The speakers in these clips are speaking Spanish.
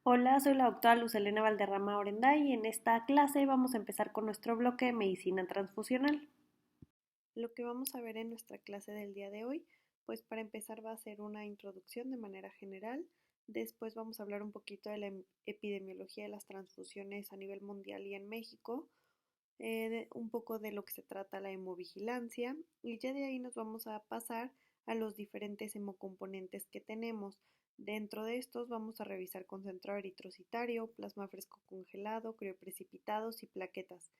Hola, soy la doctora Luz Helena Valderrama Orenday y en esta clase vamos a empezar con nuestro bloque de medicina transfusional. Lo que vamos a ver en nuestra clase del día de hoy, pues para empezar va a ser una introducción de manera general, después vamos a hablar un poquito de la epidemiología de las transfusiones a nivel mundial y en México, un poco de lo que se trata la hemovigilancia y ya de ahí nos vamos a pasar a los diferentes hemocomponentes que tenemos. Dentro de estos vamos a revisar concentrado eritrocitario, plasma fresco congelado, crioprecipitados y plaquetas.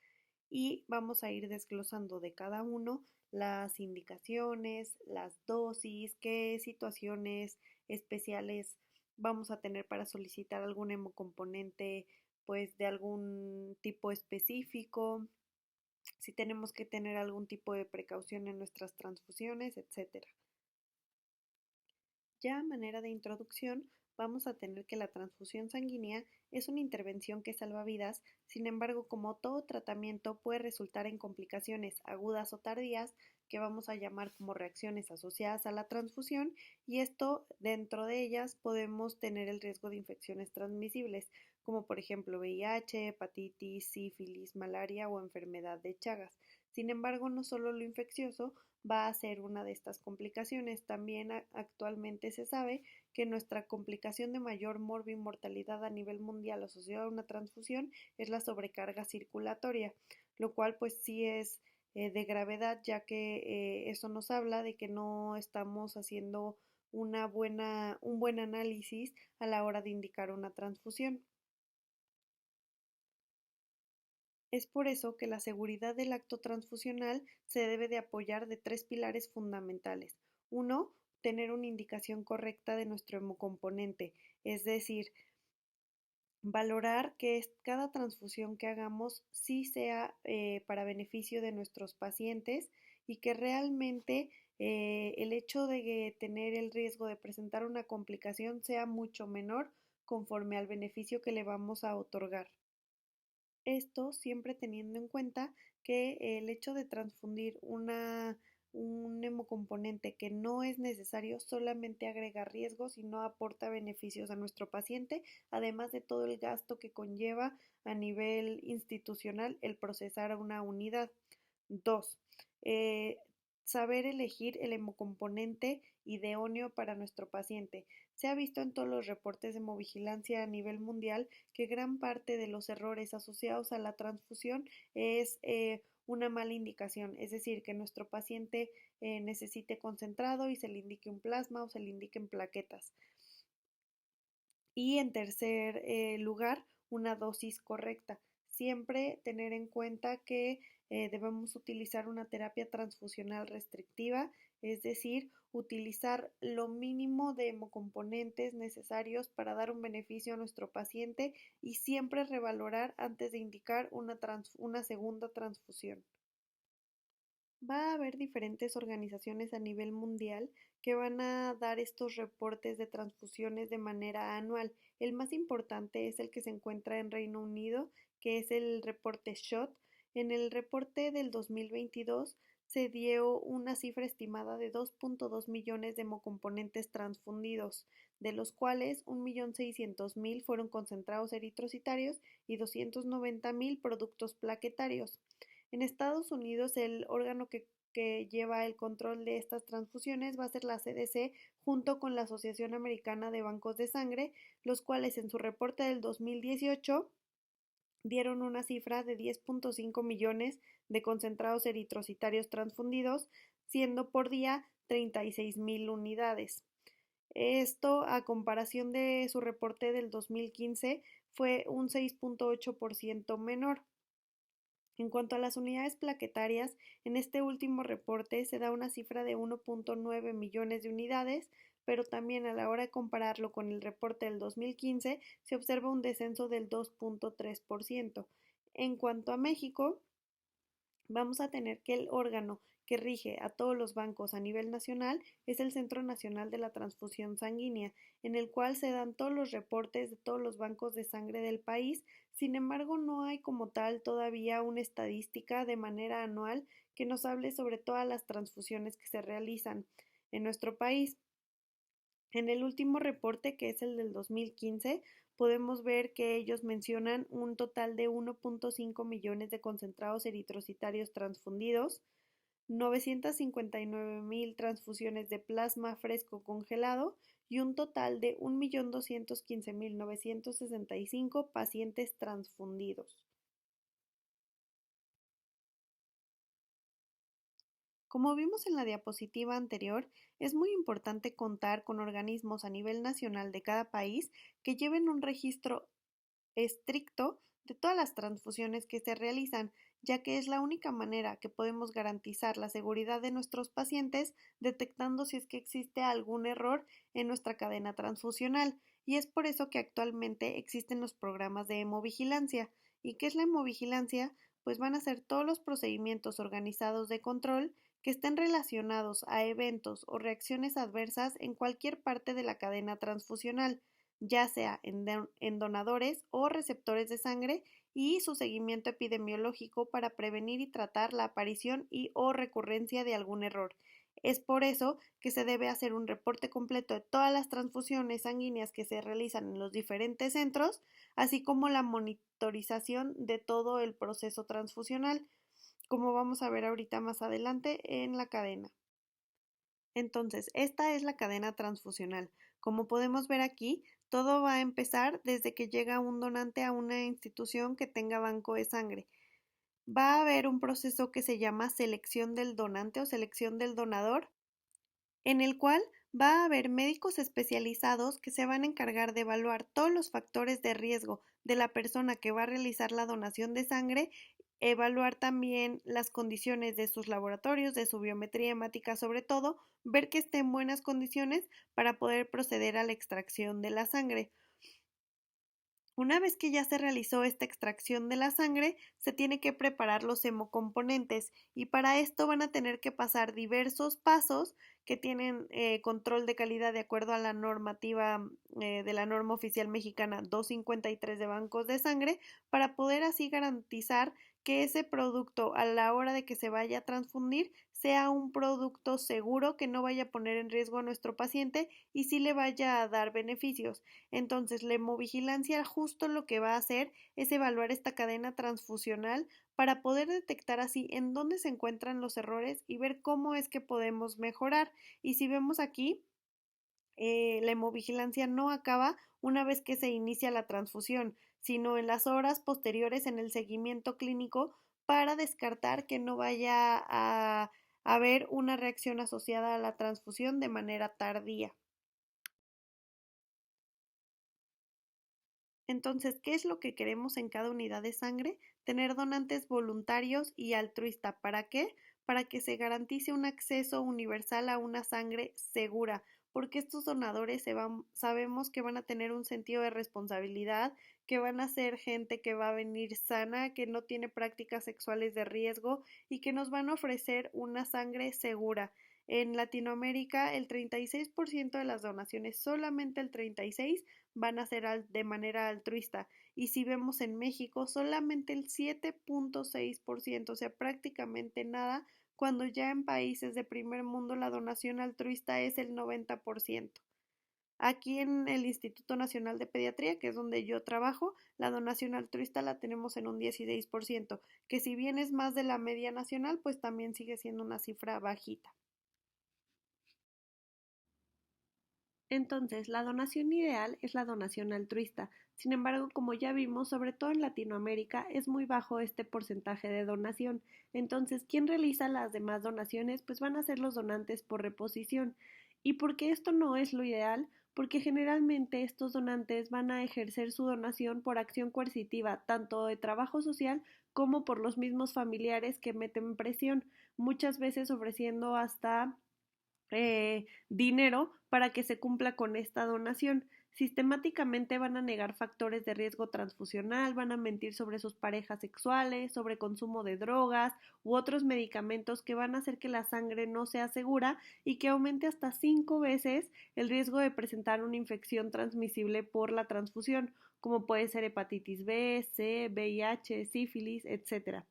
Y vamos a ir desglosando de cada uno las indicaciones, las dosis, qué situaciones especiales vamos a tener para solicitar algún hemocomponente pues de algún tipo específico, si tenemos que tener algún tipo de precaución en nuestras transfusiones, etcétera. Ya a manera de introducción, vamos a tener que la transfusión sanguínea es una intervención que salva vidas, sin embargo, como todo tratamiento puede resultar en complicaciones agudas o tardías, que vamos a llamar como reacciones asociadas a la transfusión, y esto dentro de ellas podemos tener el riesgo de infecciones transmisibles, como por ejemplo VIH, hepatitis, sífilis, malaria o enfermedad de Chagas. Sin embargo, no solo lo infeccioso va a ser una de estas complicaciones. También actualmente se sabe que nuestra complicación de mayor mortalidad a nivel mundial asociada a una transfusión es la sobrecarga circulatoria, lo cual pues sí es de gravedad, ya que eso nos habla de que no estamos haciendo un buen análisis a la hora de indicar una transfusión. Es por eso que la seguridad del acto transfusional se debe de apoyar de tres pilares fundamentales. Uno, tener una indicación correcta de nuestro hemocomponente, es decir, valorar que cada transfusión que hagamos sí sea para beneficio de nuestros pacientes y que realmente el hecho de tener el riesgo de presentar una complicación sea mucho menor conforme al beneficio que le vamos a otorgar. Esto siempre teniendo en cuenta que el hecho de transfundir un hemocomponente que no es necesario solamente agrega riesgos y no aporta beneficios a nuestro paciente, además de todo el gasto que conlleva a nivel institucional el procesar una unidad. 2. Eh, Saber elegir el hemocomponente idóneo para nuestro paciente. Se ha visto en todos los reportes de hemovigilancia a nivel mundial que gran parte de los errores asociados a la transfusión es una mala indicación, es decir, que nuestro paciente necesite concentrado y se le indique un plasma o se le indiquen plaquetas. Y en tercer lugar, una dosis correcta. Siempre tener en cuenta que debemos utilizar una terapia transfusional restrictiva, es decir, utilizar lo mínimo de hemocomponentes necesarios para dar un beneficio a nuestro paciente y siempre revalorar antes de indicar una segunda transfusión. Va a haber diferentes organizaciones a nivel mundial que van a dar estos reportes de transfusiones de manera anual. El más importante es el que se encuentra en Reino Unido, que es el reporte SHOT. En el reporte del 2022 se dio una cifra estimada de 2.2 millones de hemocomponentes transfundidos, de los cuales 1.600.000 fueron concentrados eritrocitarios y 290.000 productos plaquetarios. En Estados Unidos, el órgano que lleva el control de estas transfusiones va a ser la CDC junto con la Asociación Americana de Bancos de Sangre, los cuales en su reporte del 2018 dieron una cifra de 10.5 millones de concentrados eritrocitarios transfundidos, siendo por día 36.000 unidades. Esto, a comparación de su reporte del 2015, fue un 6.8% menor. En cuanto a las unidades plaquetarias, en este último reporte se da una cifra de 1.9 millones de unidades, pero también a la hora de compararlo con el reporte del 2015 se observa un descenso del 2.3%. En cuanto a México, vamos a tener que el órgano que rige a todos los bancos a nivel nacional es el Centro Nacional de la Transfusión Sanguínea, en el cual se dan todos los reportes de todos los bancos de sangre del país. Sin embargo, no hay como tal todavía una estadística de manera anual que nos hable sobre todas las transfusiones que se realizan en nuestro país. En el último reporte, que es el del 2015, podemos ver que ellos mencionan un total de 1.5 millones de concentrados eritrocitarios transfundidos, 959.000 transfusiones de plasma fresco congelado y un total de 1.215.965 pacientes transfundidos. Como vimos en la diapositiva anterior, es muy importante contar con organismos a nivel nacional de cada país que lleven un registro estricto de todas las transfusiones que se realizan, ya que es la única manera que podemos garantizar la seguridad de nuestros pacientes detectando si es que existe algún error en nuestra cadena transfusional. Y es por eso que actualmente existen los programas de hemovigilancia. ¿Y qué es la hemovigilancia? Pues van a ser todos los procedimientos organizados de control que estén relacionados a eventos o reacciones adversas en cualquier parte de la cadena transfusional, ya sea en donadores o receptores de sangre, y su seguimiento epidemiológico para prevenir y tratar la aparición y o recurrencia de algún error. Es por eso que se debe hacer un reporte completo de todas las transfusiones sanguíneas que se realizan en los diferentes centros, así como la monitorización de todo el proceso transfusional, como vamos a ver ahorita más adelante en la cadena. Entonces, esta es la cadena transfusional. Como podemos ver aquí, todo va a empezar desde que llega un donante a una institución que tenga banco de sangre. Va a haber un proceso que se llama selección del donante o selección del donador, en el cual va a haber médicos especializados que se van a encargar de evaluar todos los factores de riesgo de la persona que va a realizar la donación de sangre, evaluar también las condiciones de sus laboratorios, de su biometría hemática sobre todo, ver que esté en buenas condiciones para poder proceder a la extracción de la sangre. Una vez que ya se realizó esta extracción de la sangre, se tiene que preparar los hemocomponentes y para esto van a tener que pasar diversos pasos que tienen control de calidad de acuerdo a la normativa de la norma oficial mexicana 253 de bancos de sangre, para poder así garantizar que ese producto a la hora de que se vaya a transfundir sea un producto seguro, que no vaya a poner en riesgo a nuestro paciente y sí le vaya a dar beneficios. Entonces, la hemovigilancia justo lo que va a hacer es evaluar esta cadena transfusional para poder detectar así en dónde se encuentran los errores y ver cómo es que podemos mejorar. Y si vemos aquí, la hemovigilancia no acaba una vez que se inicia la transfusión, sino en las horas posteriores en el seguimiento clínico para descartar que no vaya a haber una reacción asociada a la transfusión de manera tardía. Entonces, ¿qué es lo que queremos en cada unidad de sangre? Tener donantes voluntarios y altruistas. ¿Para qué? Para que se garantice un acceso universal a una sangre segura, porque estos donadores sabemos que van a tener un sentido de responsabilidad, que van a ser gente que va a venir sana, que no tiene prácticas sexuales de riesgo y que nos van a ofrecer una sangre segura. En Latinoamérica, el 36% de las donaciones, solamente el 36%, van a ser de manera altruista. Y si vemos en México, solamente el 7.6%, o sea, prácticamente nada, cuando ya en países de primer mundo la donación altruista es el 90%. Aquí en el Instituto Nacional de Pediatría, que es donde yo trabajo, la donación altruista la tenemos en un 16%, que si bien es más de la media nacional, pues también sigue siendo una cifra bajita. Entonces, la donación ideal es la donación altruista. Sin embargo, como ya vimos, sobre todo en Latinoamérica, es muy bajo este porcentaje de donación. Entonces, ¿quién realiza las demás donaciones? Pues van a ser los donantes por reposición. ¿Y por qué esto no es lo ideal? Porque generalmente estos donantes van a ejercer su donación por acción coercitiva, tanto de trabajo social como por los mismos familiares que meten presión, muchas veces ofreciendo hasta dinero para que se cumpla con esta donación. Sistemáticamente van a negar factores de riesgo transfusional, van a mentir sobre sus parejas sexuales, sobre consumo de drogas u otros medicamentos que van a hacer que la sangre no sea segura y que aumente hasta 5 veces el riesgo de presentar una infección transmisible por la transfusión, como puede ser hepatitis B, C, VIH, sífilis, etc.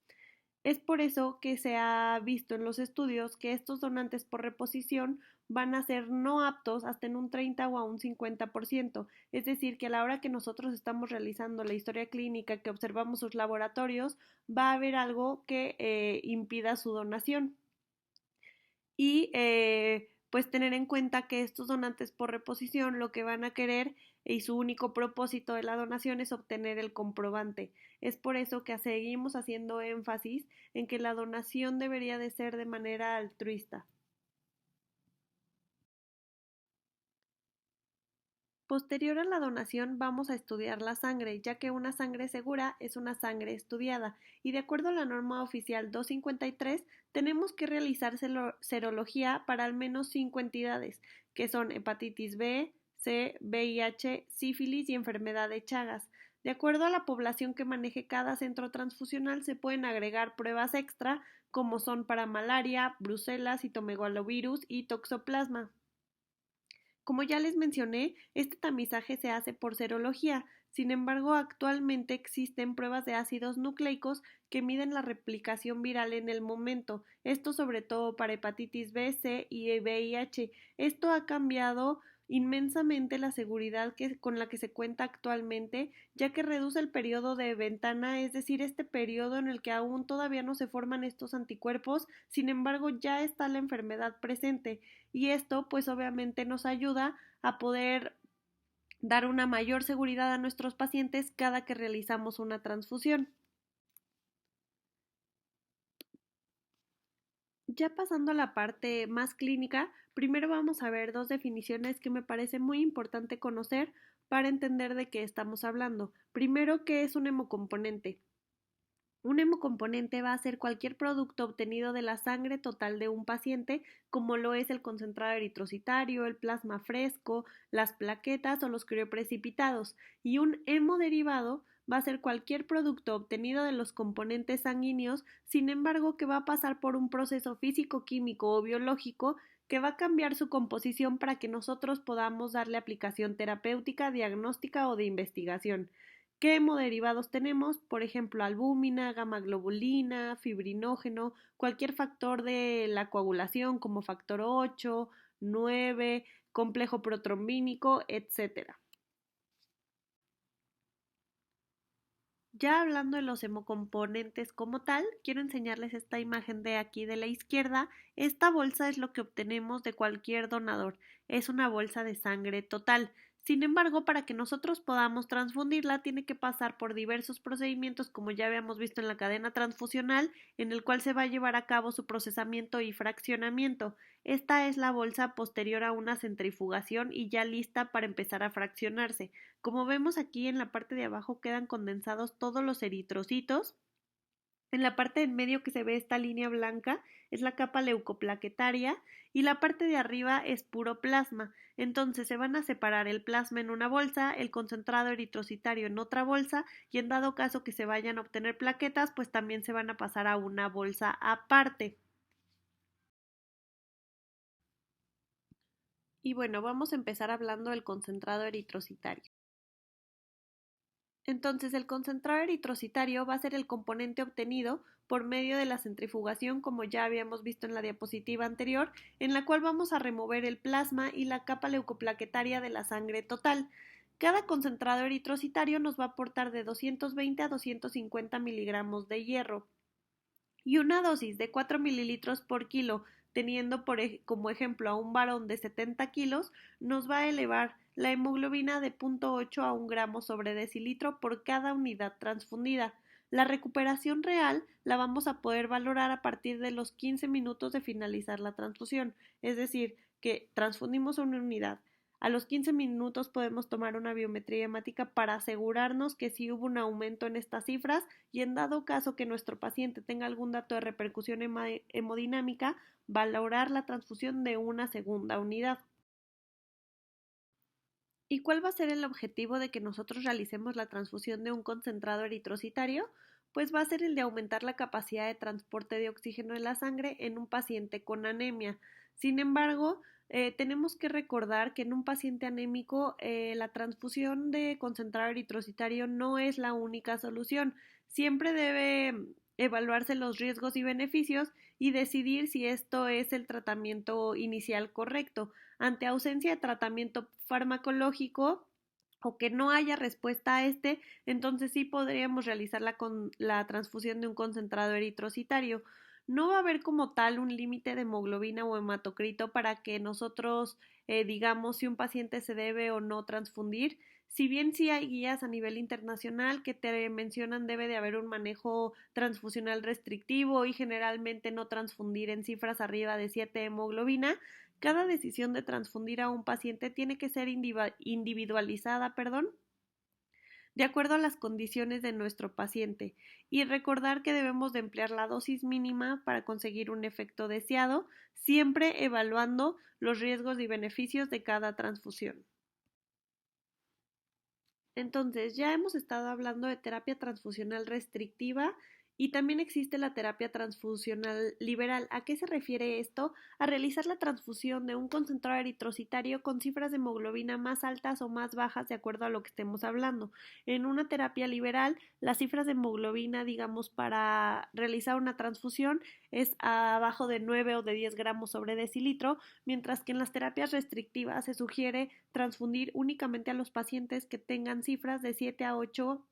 Es por eso que se ha visto en los estudios que estos donantes por reposición van a ser no aptos hasta en un 30 o a un 50%. Es decir, que a la hora que nosotros estamos realizando la historia clínica, que observamos sus laboratorios, va a haber algo que impida su donación. Y pues tener en cuenta que estos donantes por reposición lo que van a querer y su único propósito de la donación es obtener el comprobante. Es por eso que seguimos haciendo énfasis en que la donación debería de ser de manera altruista. Posterior a la donación vamos a estudiar la sangre, ya que una sangre segura es una sangre estudiada y de acuerdo a la norma oficial 253 tenemos que realizar serología para al menos 5 entidades, que son hepatitis B, C, VIH, sífilis y enfermedad de Chagas. De acuerdo a la población que maneje cada centro transfusional se pueden agregar pruebas extra como son para malaria, brucelas, citomegalovirus y toxoplasma. Como ya les mencioné, este tamizaje se hace por serología. Sin embargo, actualmente existen pruebas de ácidos nucleicos que miden la replicación viral en el momento, esto sobre todo para hepatitis B, C y VIH. Esto ha cambiado inmensamente la seguridad con la que se cuenta actualmente, ya que reduce el periodo de ventana, es decir, este periodo en el que aún todavía no se forman estos anticuerpos, sin embargo ya está la enfermedad presente y esto pues obviamente nos ayuda a poder dar una mayor seguridad a nuestros pacientes cada que realizamos una transfusión. Ya pasando a la parte más clínica, primero vamos a ver dos definiciones que me parece muy importante conocer para entender de qué estamos hablando. Primero, ¿qué es un hemocomponente? Un hemocomponente va a ser cualquier producto obtenido de la sangre total de un paciente, como lo es el concentrado eritrocitario, el plasma fresco, las plaquetas o los crioprecipitados, y un hemodiderivado va a ser cualquier producto obtenido de los componentes sanguíneos, sin embargo que va a pasar por un proceso físico-químico o biológico que va a cambiar su composición para que nosotros podamos darle aplicación terapéutica, diagnóstica o de investigación. ¿Qué hemoderivados tenemos? Por ejemplo, albúmina, gamma-globulina, fibrinógeno, cualquier factor de la coagulación como factor 8, 9, complejo protrombínico, etcétera. Ya hablando de los hemocomponentes como tal, quiero enseñarles esta imagen de aquí de la izquierda. Esta bolsa es lo que obtenemos de cualquier donador. Es una bolsa de sangre total. Sin embargo, para que nosotros podamos transfundirla, tiene que pasar por diversos procedimientos, como ya habíamos visto en la cadena transfusional, en el cual se va a llevar a cabo su procesamiento y fraccionamiento. Esta es la bolsa posterior a una centrifugación y ya lista para empezar a fraccionarse. Como vemos aquí en la parte de abajo quedan condensados todos los eritrocitos. En la parte en medio que se ve esta línea blanca es la capa leucoplaquetaria y la parte de arriba es puro plasma. Entonces se van a separar el plasma en una bolsa, el concentrado eritrocitario en otra bolsa y en dado caso que se vayan a obtener plaquetas, pues también se van a pasar a una bolsa aparte. Y bueno, vamos a empezar hablando del concentrado eritrocitario. Entonces, el concentrado eritrocitario va a ser el componente obtenido por medio de la centrifugación, como ya habíamos visto en la diapositiva anterior, en la cual vamos a remover el plasma y la capa leucoplaquetaria de la sangre total. Cada concentrado eritrocitario nos va a aportar de 220 a 250 miligramos de hierro y una dosis de 4 mililitros por kilo, teniendo como ejemplo a un varón de 70 kilos, nos va a elevar la hemoglobina de 0.8 a 1 gramo sobre decilitro por cada unidad transfundida. La recuperación real la vamos a poder valorar a partir de los 15 minutos de finalizar la transfusión, es decir, que transfundimos una unidad. A los 15 minutos podemos tomar una biometría hemática para asegurarnos que sí hubo un aumento en estas cifras y en dado caso que nuestro paciente tenga algún dato de repercusión hemodinámica, valorar la transfusión de una segunda unidad. ¿Y cuál va a ser el objetivo de que nosotros realicemos la transfusión de un concentrado eritrocitario? Pues va a ser el de aumentar la capacidad de transporte de oxígeno en la sangre en un paciente con anemia. Sin embargo, tenemos que recordar que en un paciente anémico la transfusión de concentrado eritrocitario no es la única solución. Siempre debe evaluarse los riesgos y beneficios y decidir si esto es el tratamiento inicial correcto. Ante ausencia de tratamiento farmacológico o que no haya respuesta a este, entonces sí podríamos realizar la transfusión de un concentrado eritrocitario. No va a haber como tal un límite de hemoglobina o hematocrito para que nosotros digamos si un paciente se debe o no transfundir. Si bien sí hay guías a nivel internacional que te mencionan debe de haber un manejo transfusional restrictivo y generalmente no transfundir en cifras arriba de 7 de hemoglobina, cada decisión de transfundir a un paciente tiene que ser individualizada, de acuerdo a las condiciones de nuestro paciente y recordar que debemos de emplear la dosis mínima para conseguir un efecto deseado, siempre evaluando los riesgos y beneficios de cada transfusión. Entonces, ya hemos estado hablando de terapia transfusional restrictiva y también existe la terapia transfusional liberal. ¿A qué se refiere esto? A realizar la transfusión de un concentrado eritrocitario con cifras de hemoglobina más altas o más bajas de acuerdo a lo que estemos hablando. En una terapia liberal, las cifras de hemoglobina, digamos, para realizar una transfusión es abajo de 9 o de 10 gramos sobre decilitro, mientras que en las terapias restrictivas se sugiere transfundir únicamente a los pacientes que tengan cifras de 7 a 8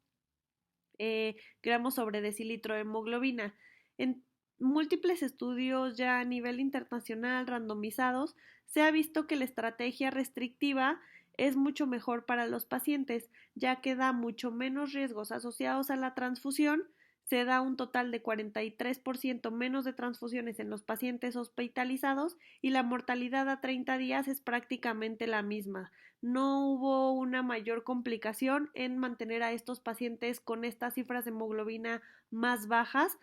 gramos sobre decilitro de hemoglobina. En múltiples estudios ya a nivel internacional randomizados, se ha visto que la estrategia restrictiva es mucho mejor para los pacientes, ya que da mucho menos riesgos asociados a la transfusión, se da un total de 43% menos de transfusiones en los pacientes hospitalizados y la mortalidad a 30 días es prácticamente la misma. No hubo una mayor complicación en mantener a estos pacientes con estas cifras de hemoglobina más bajas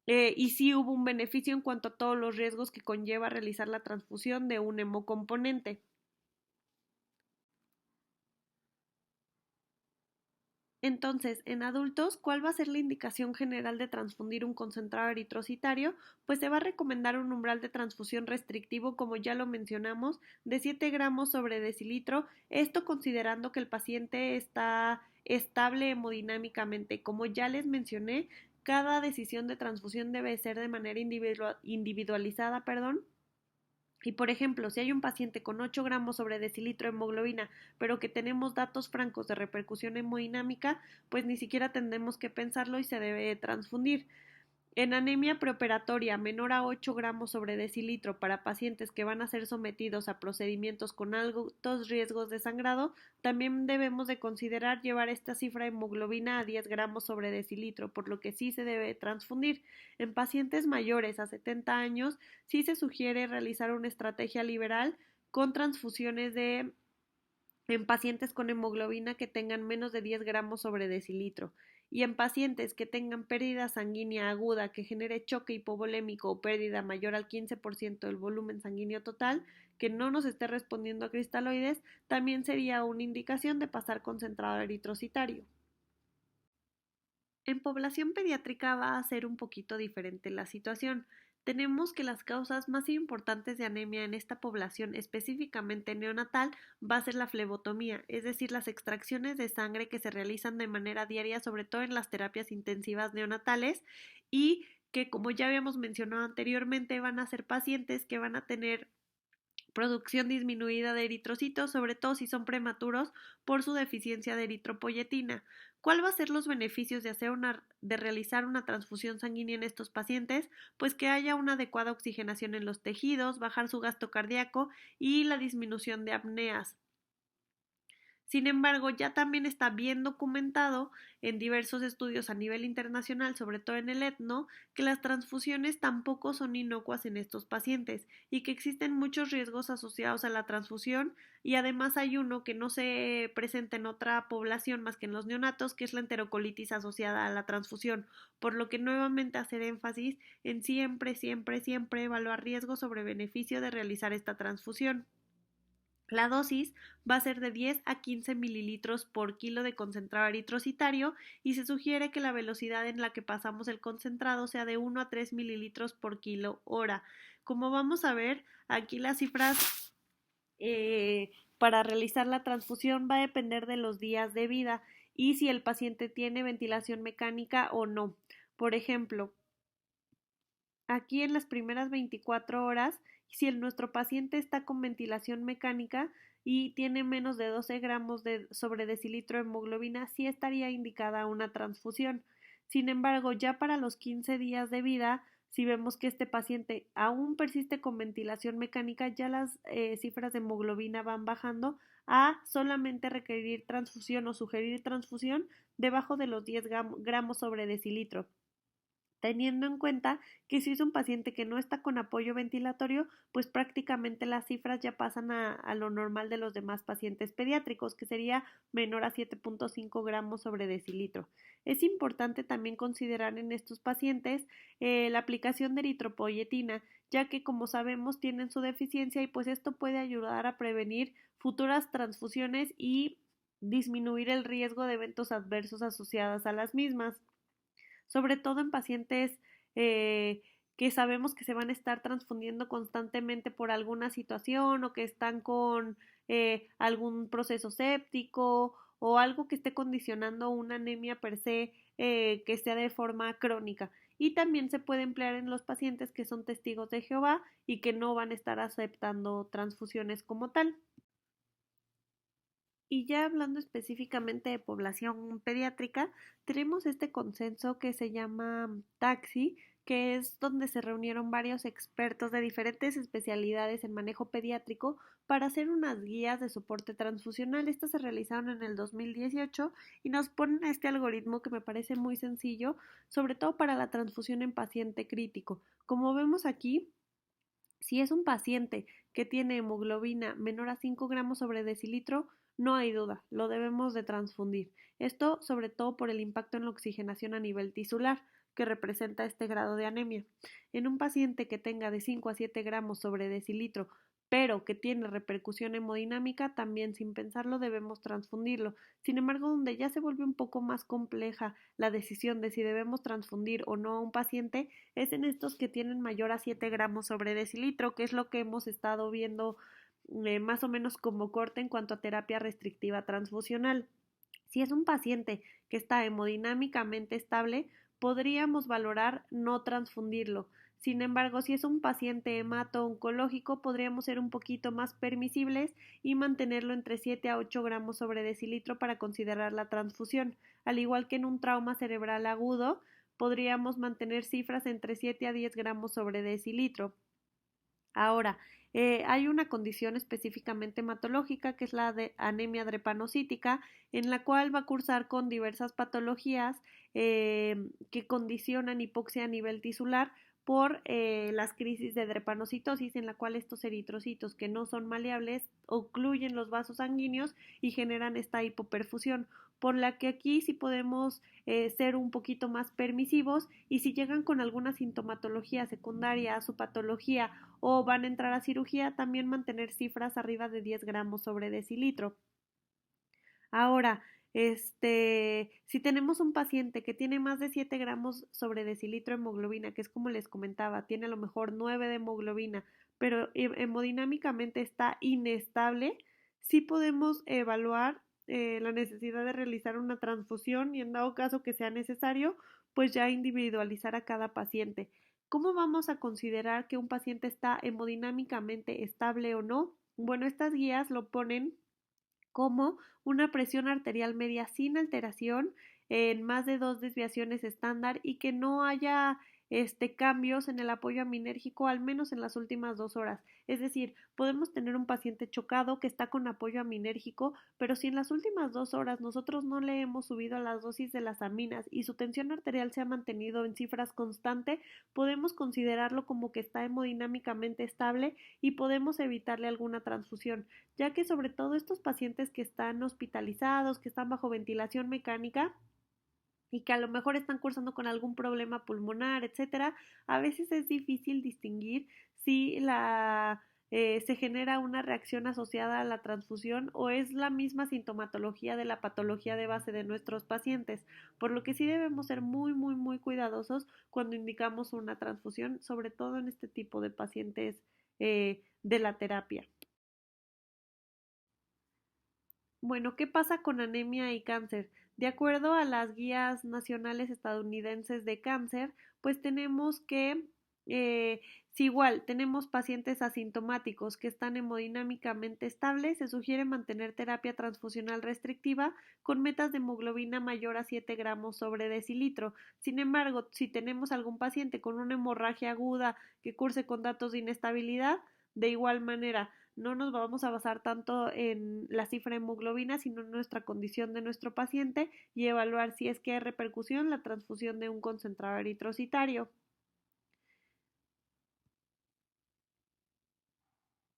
y sí hubo un beneficio en cuanto a todos los riesgos que conlleva realizar la transfusión de un hemocomponente. Entonces, en adultos, ¿cuál va a ser la indicación general de transfundir un concentrado eritrocitario? Pues se va a recomendar un umbral de transfusión restrictivo, como ya lo mencionamos, de 7 gramos sobre decilitro, esto considerando que el paciente está estable hemodinámicamente. Como ya les mencioné, cada decisión de transfusión debe ser de manera individualizada, y por ejemplo, si hay un paciente con 8 gramos sobre decilitro de hemoglobina, pero que tenemos datos francos de repercusión hemodinámica, pues ni siquiera tendremos que pensarlo y se debe transfundir. En anemia preoperatoria menor a 8 gramos sobre decilitro para pacientes que van a ser sometidos a procedimientos con altos riesgos de sangrado, también debemos de considerar llevar esta cifra de hemoglobina a 10 gramos sobre decilitro, por lo que sí se debe transfundir. En pacientes mayores a 70 años, sí se sugiere realizar una estrategia liberal con transfusiones en pacientes con hemoglobina que tengan menos de 10 gramos sobre decilitro y en pacientes que tengan pérdida sanguínea aguda que genere choque hipovolémico o pérdida mayor al 15% del volumen sanguíneo total que no nos esté respondiendo a cristaloides, también sería una indicación de pasar concentrado eritrocitario. En población pediátrica va a ser un poquito diferente la situación. Tenemos que las causas más importantes de anemia en esta población, específicamente neonatal, va a ser la flebotomía, es decir, las extracciones de sangre que se realizan de manera diaria, sobre todo en las terapias intensivas neonatales, y que, como ya habíamos mencionado anteriormente, van a ser pacientes que van a tener producción disminuida de eritrocitos, sobre todo si son prematuros por su deficiencia de eritropoyetina. ¿Cuál va a ser los beneficios de realizar una transfusión sanguínea en estos pacientes? Pues que haya una adecuada oxigenación en los tejidos, bajar su gasto cardíaco y la disminución de apneas. Sin embargo, ya también está bien documentado en diversos estudios a nivel internacional, sobre todo en el etno, que las transfusiones tampoco son inocuas en estos pacientes y que existen muchos riesgos asociados a la transfusión y además hay uno que no se presenta en otra población más que en los neonatos, que es la enterocolitis asociada a la transfusión, por lo que nuevamente hacer énfasis en siempre evaluar riesgo sobre beneficio de realizar esta transfusión. La dosis va a ser de 10 a 15 mililitros por kilo de concentrado eritrocitario y se sugiere que la velocidad en la que pasamos el concentrado sea de 1 a 3 mililitros por kilo hora. Como vamos a ver, aquí las cifras para realizar la transfusión va a depender de los días de vida y si el paciente tiene ventilación mecánica o no. Por ejemplo, Aquí en las primeras 24 horas, si nuestro paciente está con ventilación mecánica y tiene menos de 12 gramos sobre decilitro de hemoglobina, sí estaría indicada una transfusión. Sin embargo, ya para los 15 días de vida, si vemos que este paciente aún persiste con ventilación mecánica, ya las cifras de hemoglobina van bajando a solamente requerir transfusión o sugerir transfusión debajo de los 10 gramos sobre decilitro, teniendo en cuenta que si es un paciente que no está con apoyo ventilatorio, pues prácticamente las cifras ya pasan a lo normal de los demás pacientes pediátricos, que sería menor a 7.5 gramos sobre decilitro. Es importante también considerar en estos pacientes la aplicación de eritropoyetina, ya que como sabemos tienen su deficiencia y pues esto puede ayudar a prevenir futuras transfusiones y disminuir el riesgo de eventos adversos asociados a las mismas, sobre todo en pacientes eh, que sabemos que se van a estar transfundiendo constantemente por alguna situación o que están con algún proceso séptico o algo que esté condicionando una anemia per se que sea de forma crónica. Y también se puede emplear en los pacientes que son testigos de Jehová y que no van a estar aceptando transfusiones como tal. Y ya hablando específicamente de población pediátrica, tenemos este consenso que se llama TAXI, que es donde se reunieron varios expertos de diferentes especialidades en manejo pediátrico para hacer unas guías de soporte transfusional. Estas se realizaron en el 2018 y nos ponen este algoritmo que me parece muy sencillo, sobre todo para la transfusión en paciente crítico. Como vemos aquí, si es un paciente que tiene hemoglobina menor a 5 gramos sobre decilitro, no hay duda, lo debemos de transfundir. Esto sobre todo por el impacto en la oxigenación a nivel tisular que representa este grado de anemia. En un paciente que tenga de 5 a 7 gramos sobre decilitro, pero que tiene repercusión hemodinámica, también sin pensarlo debemos transfundirlo. Sin embargo, donde ya se vuelve un poco más compleja la decisión de si debemos transfundir o no a un paciente es en estos que tienen mayor a 7 gramos sobre decilitro, que es lo que hemos estado viendo más o menos como corte en cuanto a terapia restrictiva transfusional. Si es un paciente que está hemodinámicamente estable, podríamos valorar no transfundirlo. Sin embargo, si es un paciente hemato-oncológico, podríamos ser un poquito más permisibles y mantenerlo entre 7 a 8 gramos sobre decilitro para considerar la transfusión. Al igual que en un trauma cerebral agudo, podríamos mantener cifras entre 7 a 10 gramos sobre decilitro. Ahora, hay una condición específicamente hematológica que es la de anemia drepanocítica, en la cual va a cursar con diversas patologías que condicionan hipoxia a nivel tisular por las crisis de drepanocitosis, en la cual estos eritrocitos que no son maleables ocluyen los vasos sanguíneos y generan esta hipoperfusión, por la que aquí sí podemos ser un poquito más permisivos y si llegan con alguna sintomatología secundaria a su patología o van a entrar a cirugía, también mantener cifras arriba de 10 gramos sobre decilitro. Ahora, si tenemos un paciente que tiene más de 7 gramos sobre decilitro de hemoglobina, que es como les comentaba, tiene a lo mejor 9 de hemoglobina, pero hemodinámicamente está inestable, sí podemos evaluar la necesidad de realizar una transfusión y en dado caso que sea necesario, pues ya individualizar a cada paciente. ¿Cómo vamos a considerar que un paciente está hemodinámicamente estable o no? Bueno, estas guías lo ponen como una presión arterial media sin alteración en más de 2 desviaciones estándar y que no haya cambios en el apoyo aminérgico al menos en las últimas 2 horas. Es decir, podemos tener un paciente chocado que está con apoyo aminérgico, pero si en las últimas 2 horas nosotros no le hemos subido a las dosis de las aminas y su tensión arterial se ha mantenido en cifras constantes, podemos considerarlo como que está hemodinámicamente estable y podemos evitarle alguna transfusión, ya que sobre todo estos pacientes que están hospitalizados, que están bajo ventilación mecánica y que a lo mejor están cursando con algún problema pulmonar, etcétera, a veces es difícil distinguir si se genera una reacción asociada a la transfusión o es la misma sintomatología de la patología de base de nuestros pacientes, por lo que sí debemos ser muy, muy, muy cuidadosos cuando indicamos una transfusión, sobre todo en este tipo de pacientes de la terapia. Bueno, ¿qué pasa con anemia y cáncer? De acuerdo a las guías nacionales estadounidenses de cáncer, pues tenemos que Eh, si igual tenemos pacientes asintomáticos que están hemodinámicamente estables, se sugiere mantener terapia transfusional restrictiva con metas de hemoglobina mayor a 7 gramos sobre decilitro. Sin embargo, si tenemos algún paciente con una hemorragia aguda que curse con datos de inestabilidad, de igual manera, no nos vamos a basar tanto en la cifra de hemoglobina, sino en nuestra condición de nuestro paciente y evaluar si es que hay repercusión la transfusión de un concentrado eritrocitario.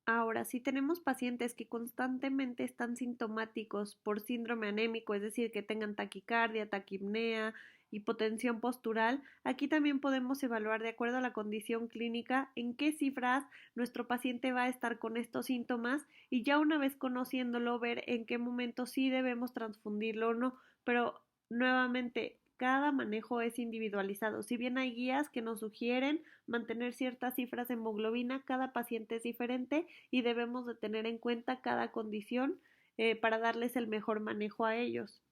Ahora, si tenemos pacientes que constantemente están sintomáticos por síndrome anémico, es decir, que tengan taquicardia, taquipnea, hipotensión postural, aquí también podemos evaluar de acuerdo a la condición clínica en qué cifras nuestro paciente va a estar con estos síntomas y ya una vez conociéndolo ver en qué momento sí debemos transfundirlo o no, pero nuevamente cada manejo es individualizado. Si bien hay guías que nos sugieren mantener ciertas cifras de hemoglobina, cada paciente es diferente y debemos de tener en cuenta cada condición para darles el mejor manejo a ellos.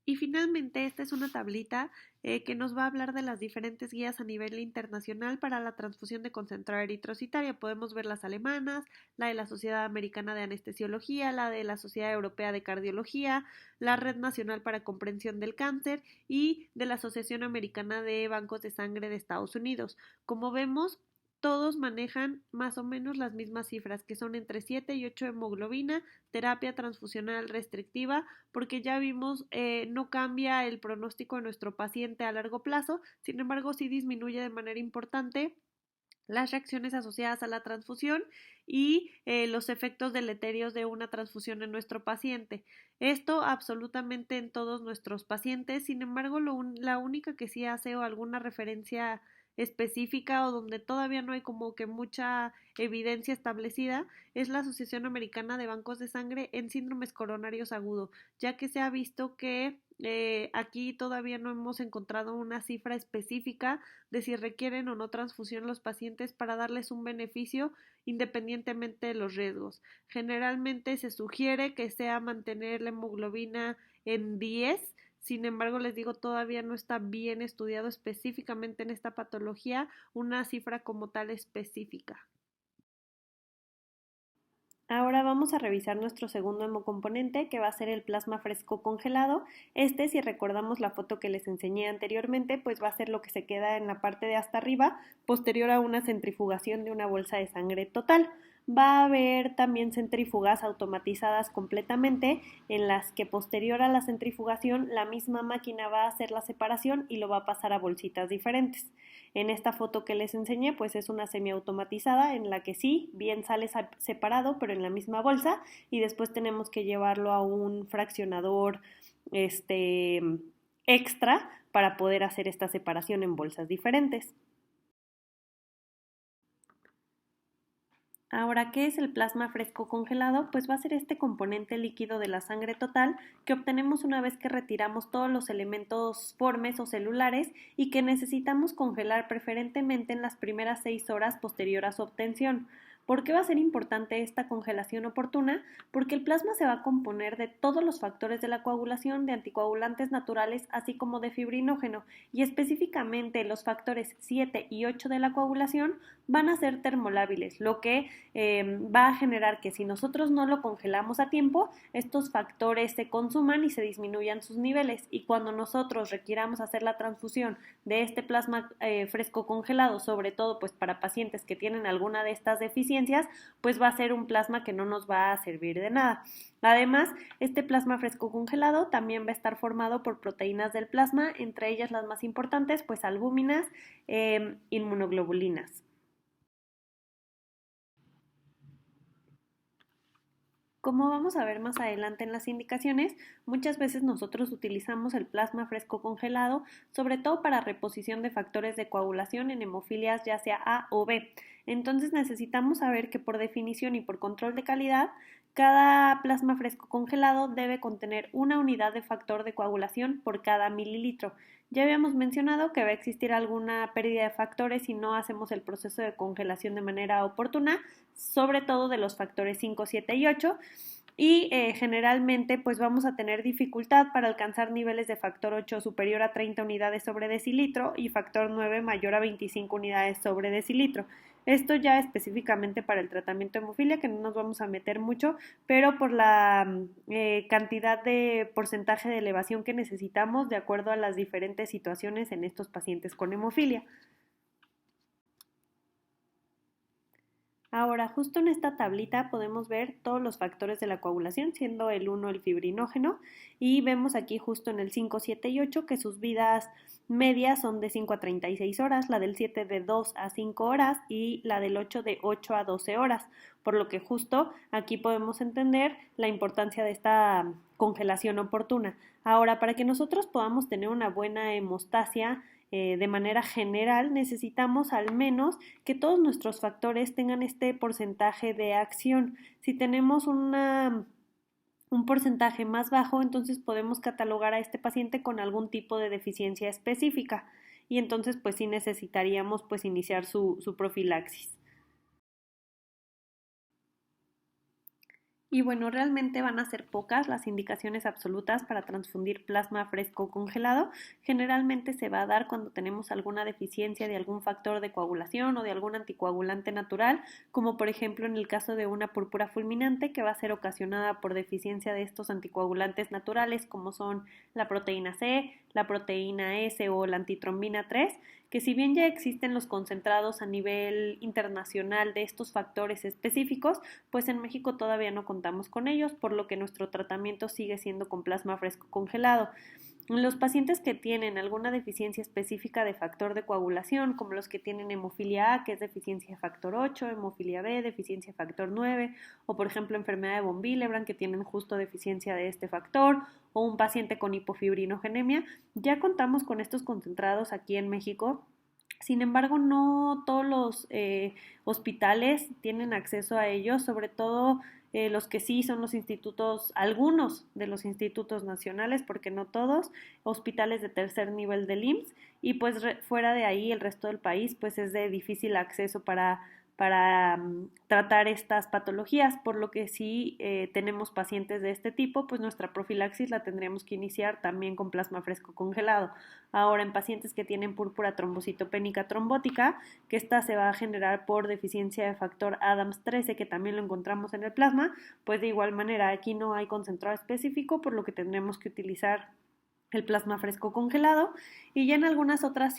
Y finalmente, esta es una tablita que nos va a hablar de las diferentes guías a nivel internacional para la transfusión de concentrado eritrocitaria. Podemos ver las alemanas, la de la Sociedad Americana de Anestesiología, la de la Sociedad Europea de Cardiología, la Red Nacional para Comprensión del Cáncer y de la Asociación Americana de Bancos de Sangre de Estados Unidos. Como vemos, todos manejan más o menos las mismas cifras, que son entre 7 y 8 de hemoglobina, terapia transfusional restrictiva, porque ya vimos no cambia el pronóstico de nuestro paciente a largo plazo, sin embargo sí disminuye de manera importante las reacciones asociadas a la transfusión y los efectos deleterios de una transfusión en nuestro paciente. Esto absolutamente en todos nuestros pacientes, sin embargo la única que sí hace o alguna referencia específica o donde todavía no hay como que mucha evidencia establecida es la Asociación Americana de Bancos de Sangre en síndromes coronarios agudos, ya que se ha visto que aquí todavía no hemos encontrado una cifra específica de si requieren o no transfusión los pacientes para darles un beneficio independientemente de los riesgos. Generalmente se sugiere que sea mantener la hemoglobina en 10. Sin embargo, les digo, todavía no está bien estudiado específicamente en esta patología una cifra como tal específica. Ahora vamos a revisar nuestro segundo hemocomponente, que va a ser el plasma fresco congelado. Este, si recordamos la foto que les enseñé anteriormente, pues va a ser lo que se queda en la parte de hasta arriba, posterior a una centrifugación de una bolsa de sangre total. Va a haber también centrífugas automatizadas completamente en las que posterior a la centrifugación la misma máquina va a hacer la separación y lo va a pasar a bolsitas diferentes. En esta foto que les enseñé pues es una semiautomatizada en la que sí, bien sale separado pero en la misma bolsa y después tenemos que llevarlo a un fraccionador extra para poder hacer esta separación en bolsas diferentes. Ahora, ¿qué es el plasma fresco congelado? Pues va a ser este componente líquido de la sangre total que obtenemos una vez que retiramos todos los elementos formes o celulares y que necesitamos congelar preferentemente en las primeras 6 horas posterior a su obtención. ¿Por qué va a ser importante esta congelación oportuna? Porque el plasma se va a componer de todos los factores de la coagulación, de anticoagulantes naturales, así como de fibrinógeno, y específicamente los factores 7 y 8 de la coagulación van a ser termolábiles, lo que va a generar que si nosotros no lo congelamos a tiempo, estos factores se consuman y se disminuyan sus niveles. Y cuando nosotros requiramos hacer la transfusión de este plasma fresco congelado, sobre todo pues para pacientes que tienen alguna de estas deficiencias, pues va a ser un plasma que no nos va a servir de nada. Además, este plasma fresco congelado también va a estar formado por proteínas del plasma, entre ellas las más importantes, pues albúminas, inmunoglobulinas. Como vamos a ver más adelante en las indicaciones, muchas veces nosotros utilizamos el plasma fresco congelado, sobre todo para reposición de factores de coagulación en hemofilias ya sea A o B. Entonces necesitamos saber que por definición y por control de calidad, cada plasma fresco congelado debe contener una unidad de factor de coagulación por cada mililitro. Ya habíamos mencionado que va a existir alguna pérdida de factores si no hacemos el proceso de congelación de manera oportuna, sobre todo de los factores 5, 7 y 8. y generalmente pues vamos a tener dificultad para alcanzar niveles de factor 8 superior a 30 unidades sobre decilitro y factor 9 mayor a 25 unidades sobre decilitro. Esto ya específicamente para el tratamiento de hemofilia, que no nos vamos a meter mucho, pero por la cantidad de porcentaje de elevación que necesitamos de acuerdo a las diferentes situaciones en estos pacientes con hemofilia. Ahora, justo en esta tablita podemos ver todos los factores de la coagulación, siendo el 1 el fibrinógeno, y vemos aquí justo en el 5, 7 y 8 que sus vidas medias son de 5 a 36 horas, la del 7 de 2 a 5 horas y la del 8 de 8 a 12 horas, por lo que justo aquí podemos entender la importancia de esta congelación oportuna. Ahora, para que nosotros podamos tener una buena hemostasia, de manera general, necesitamos al menos que todos nuestros factores tengan este porcentaje de acción. Si tenemos un porcentaje más bajo, entonces podemos catalogar a este paciente con algún tipo de deficiencia específica y entonces pues sí necesitaríamos pues iniciar su profilaxis. Y bueno, realmente van a ser pocas las indicaciones absolutas para transfundir plasma fresco congelado. Generalmente se va a dar cuando tenemos alguna deficiencia de algún factor de coagulación o de algún anticoagulante natural, como por ejemplo en el caso de una púrpura fulminante que va a ser ocasionada por deficiencia de estos anticoagulantes naturales como son la proteína C, la proteína S o la antitrombina 3, que si bien ya existen los concentrados a nivel internacional de estos factores específicos, pues en México todavía no contamos con ellos, por lo que nuestro tratamiento sigue siendo con plasma fresco congelado. Los pacientes que tienen alguna deficiencia específica de factor de coagulación, como los que tienen hemofilia A, que es deficiencia de factor 8, hemofilia B, deficiencia de factor 9, o por ejemplo enfermedad de von Willebrand, que tienen justo deficiencia de este factor, o un paciente con hipofibrinogenemia, ya contamos con estos concentrados aquí en México. Sin embargo, no todos los hospitales tienen acceso a ellos, sobre todo los que sí son los institutos, algunos de los institutos nacionales, porque no todos, hospitales de tercer nivel del IMSS, y pues fuera de ahí el resto del país pues es de difícil acceso para tratar estas patologías, por lo que si tenemos pacientes de este tipo, pues nuestra profilaxis la tendríamos que iniciar también con plasma fresco congelado. Ahora, en pacientes que tienen púrpura trombocitopénica trombótica, que esta se va a generar por deficiencia de factor Adams 13, que también lo encontramos en el plasma, pues de igual manera aquí no hay concentrado específico, por lo que tendremos que utilizar el plasma fresco congelado, y ya en algunas otras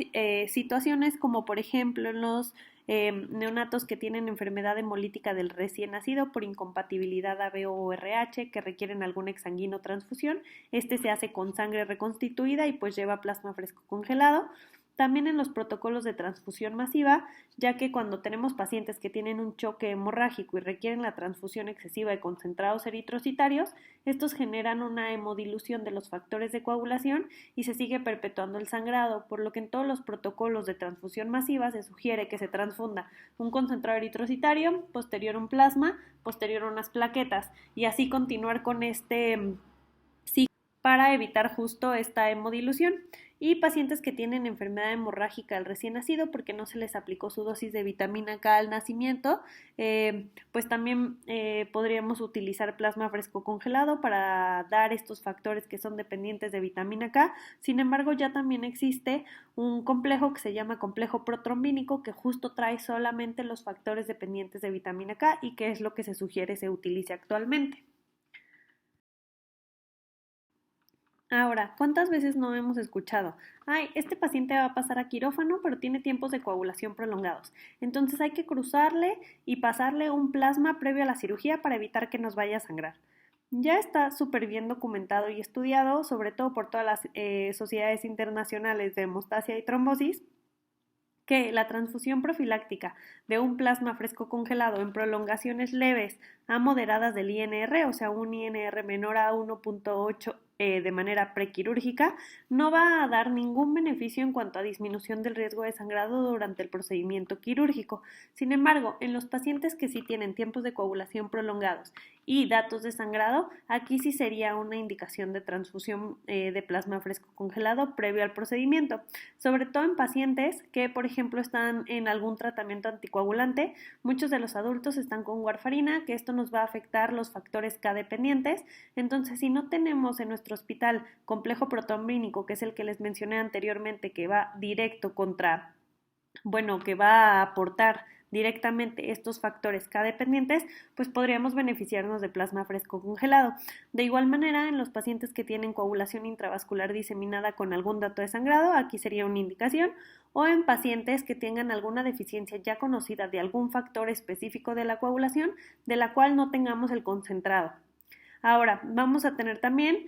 situaciones, como por ejemplo en los neonatos que tienen enfermedad hemolítica del recién nacido por incompatibilidad AB o RH que requieren algún exsanguino transfusión, este se hace con sangre reconstituida y pues lleva plasma fresco congelado. También en los protocolos de transfusión masiva, ya que cuando tenemos pacientes que tienen un choque hemorrágico y requieren la transfusión excesiva de concentrados eritrocitarios, estos generan una hemodilución de los factores de coagulación y se sigue perpetuando el sangrado, por lo que en todos los protocolos de transfusión masiva se sugiere que se transfunda un concentrado eritrocitario, posterior un plasma, posterior unas plaquetas y así continuar con este ciclo para evitar justo esta hemodilución. Y pacientes que tienen enfermedad hemorrágica al recién nacido porque no se les aplicó su dosis de vitamina K al nacimiento, pues también podríamos utilizar plasma fresco congelado para dar estos factores que son dependientes de vitamina K. Sin embargo, ya también existe un complejo que se llama complejo protrombínico que justo trae solamente los factores dependientes de vitamina K y que es lo que se sugiere se utilice actualmente. Ahora, ¿cuántas veces no hemos escuchado? Ay, este paciente va a pasar a quirófano, pero tiene tiempos de coagulación prolongados. Entonces hay que cruzarle y pasarle un plasma previo a la cirugía para evitar que nos vaya a sangrar. Ya está súper bien documentado y estudiado, sobre todo por todas las sociedades internacionales de hemostasia y trombosis, que la transfusión profiláctica de un plasma fresco congelado en prolongaciones leves a moderadas del INR, o sea, un INR menor a 1.8 de manera prequirúrgica, no va a dar ningún beneficio en cuanto a disminución del riesgo de sangrado durante el procedimiento quirúrgico. Sin embargo, en los pacientes que sí tienen tiempos de coagulación prolongados y datos de sangrado, aquí sí sería una indicación de transfusión de plasma fresco congelado previo al procedimiento, sobre todo en pacientes que, por ejemplo, están en algún tratamiento anticoagulante anticoagulante, muchos de los adultos están con warfarina, que esto nos va a afectar los factores K dependientes. Entonces, si no tenemos en nuestro hospital complejo protrombínico, que es el que les mencioné anteriormente, que va directo contra, bueno, que va a aportar directamente estos factores K dependientes, pues podríamos beneficiarnos de plasma fresco congelado. De igual manera, en los pacientes que tienen coagulación intravascular diseminada con algún dato de sangrado, aquí sería una indicación, o en pacientes que tengan alguna deficiencia ya conocida de algún factor específico de la coagulación, de la cual no tengamos el concentrado. Ahora, vamos a tener también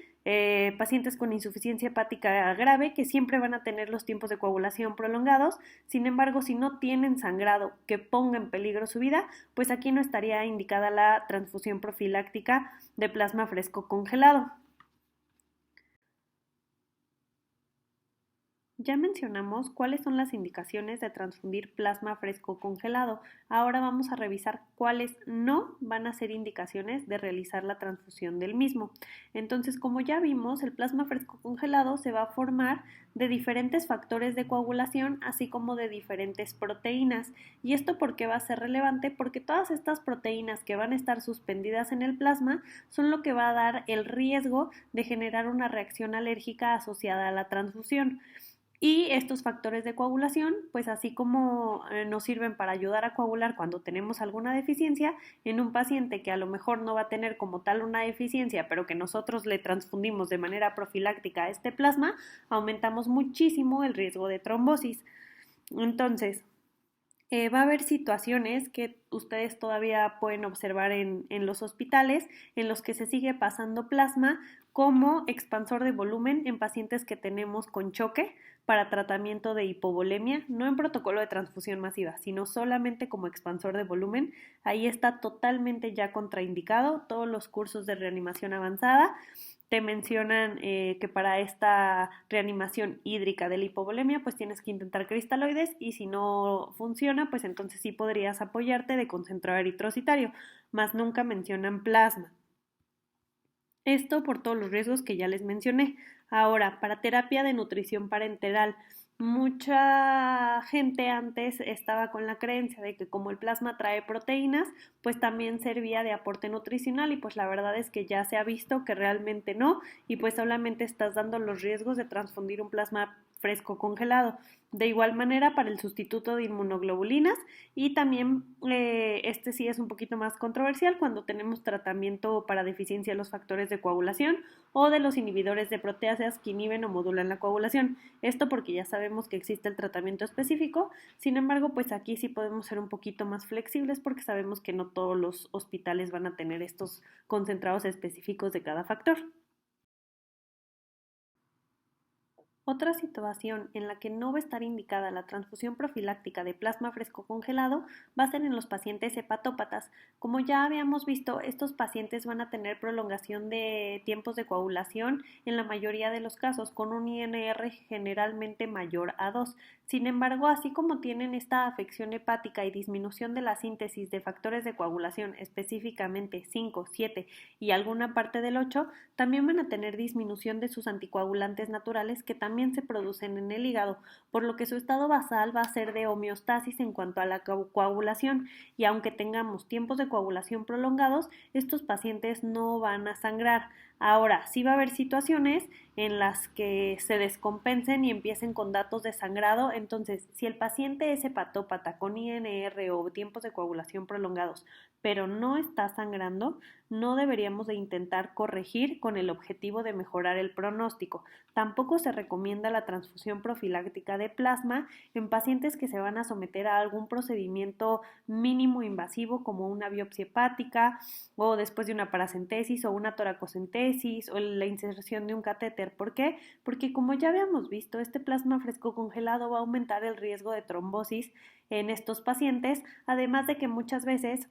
pacientes con insuficiencia hepática grave que siempre van a tener los tiempos de coagulación prolongados. Sin embargo, si no tienen sangrado que ponga en peligro su vida, pues aquí no estaría indicada la transfusión profiláctica de plasma fresco congelado. Ya mencionamos cuáles son las indicaciones de transfundir plasma fresco congelado. Ahora vamos a revisar cuáles no van a ser indicaciones de realizar la transfusión del mismo. Entonces, como ya vimos, el plasma fresco congelado se va a formar de diferentes factores de coagulación, así como de diferentes proteínas. ¿Y esto por qué va a ser relevante? Porque todas estas proteínas que van a estar suspendidas en el plasma son lo que va a dar el riesgo de generar una reacción alérgica asociada a la transfusión. Y estos factores de coagulación, pues así como nos sirven para ayudar a coagular cuando tenemos alguna deficiencia, en un paciente que a lo mejor no va a tener como tal una deficiencia, pero que nosotros le transfundimos de manera profiláctica a este plasma, aumentamos muchísimo el riesgo de trombosis. Entonces, va a haber situaciones que ustedes todavía pueden observar en los hospitales en los que se sigue pasando plasma como expansor de volumen en pacientes que tenemos con choque para tratamiento de hipovolemia, no en protocolo de transfusión masiva, sino solamente como expansor de volumen. Ahí está totalmente ya contraindicado todos los cursos de reanimación avanzada. Te mencionan que para esta reanimación hídrica de la hipovolemia pues tienes que intentar cristaloides y si no funciona pues entonces sí podrías apoyarte de concentrado eritrocitario, más nunca mencionan plasma. Esto por todos los riesgos que ya les mencioné. Ahora, para terapia de nutrición parenteral, mucha gente antes estaba con la creencia de que como el plasma trae proteínas, pues también servía de aporte nutricional y pues la verdad es que ya se ha visto que realmente no y pues solamente estás dando los riesgos de transfundir un plasma fresco congelado. De igual manera para el sustituto de inmunoglobulinas y también este sí es un poquito más controversial cuando tenemos tratamiento para deficiencia de los factores de coagulación o de los inhibidores de proteasas que inhiben o modulan la coagulación. Esto porque ya sabemos que existe el tratamiento específico, sin embargo pues aquí sí podemos ser un poquito más flexibles porque sabemos que no todos los hospitales van a tener estos concentrados específicos de cada factor. Otra situación en la que no va a estar indicada la transfusión profiláctica de plasma fresco congelado va a ser en los pacientes hepatópatas. Como ya habíamos visto, estos pacientes van a tener prolongación de tiempos de coagulación en la mayoría de los casos, con un INR generalmente mayor a 2. Sin embargo, así como tienen esta afección hepática y disminución de la síntesis de factores de coagulación, específicamente 5, 7 y alguna parte del 8, también van a tener disminución de sus anticoagulantes naturales que también se producen en el hígado, por lo que su estado basal va a ser de homeostasis en cuanto a la coagulación y aunque tengamos tiempos de coagulación prolongados, estos pacientes no van a sangrar. Ahora, sí va a haber situaciones en las que se descompensen y empiecen con datos de sangrado, entonces si el paciente es hepatópata con INR o tiempos de coagulación prolongados, pero no está sangrando, no deberíamos de intentar corregir con el objetivo de mejorar el pronóstico. Tampoco se recomienda la transfusión profiláctica de plasma en pacientes que se van a someter a algún procedimiento mínimo invasivo como una biopsia hepática o después de una paracentesis o una toracocentesis o la inserción de un catéter. ¿Por qué? Porque como ya habíamos visto, este plasma fresco congelado va a aumentar el riesgo de trombosis en estos pacientes, además de que muchas veces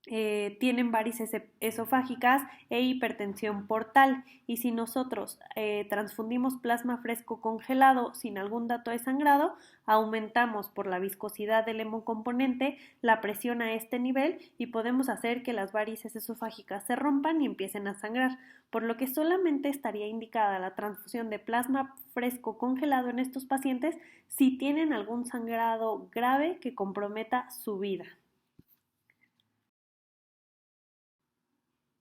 tienen varices esofágicas e hipertensión portal, y si nosotros transfundimos plasma fresco congelado sin algún dato de sangrado, aumentamos por la viscosidad del hemocomponente la presión a este nivel y podemos hacer que las varices esofágicas se rompan y empiecen a sangrar, por lo que solamente estaría indicada la transfusión de plasma fresco congelado en estos pacientes si tienen algún sangrado grave que comprometa su vida.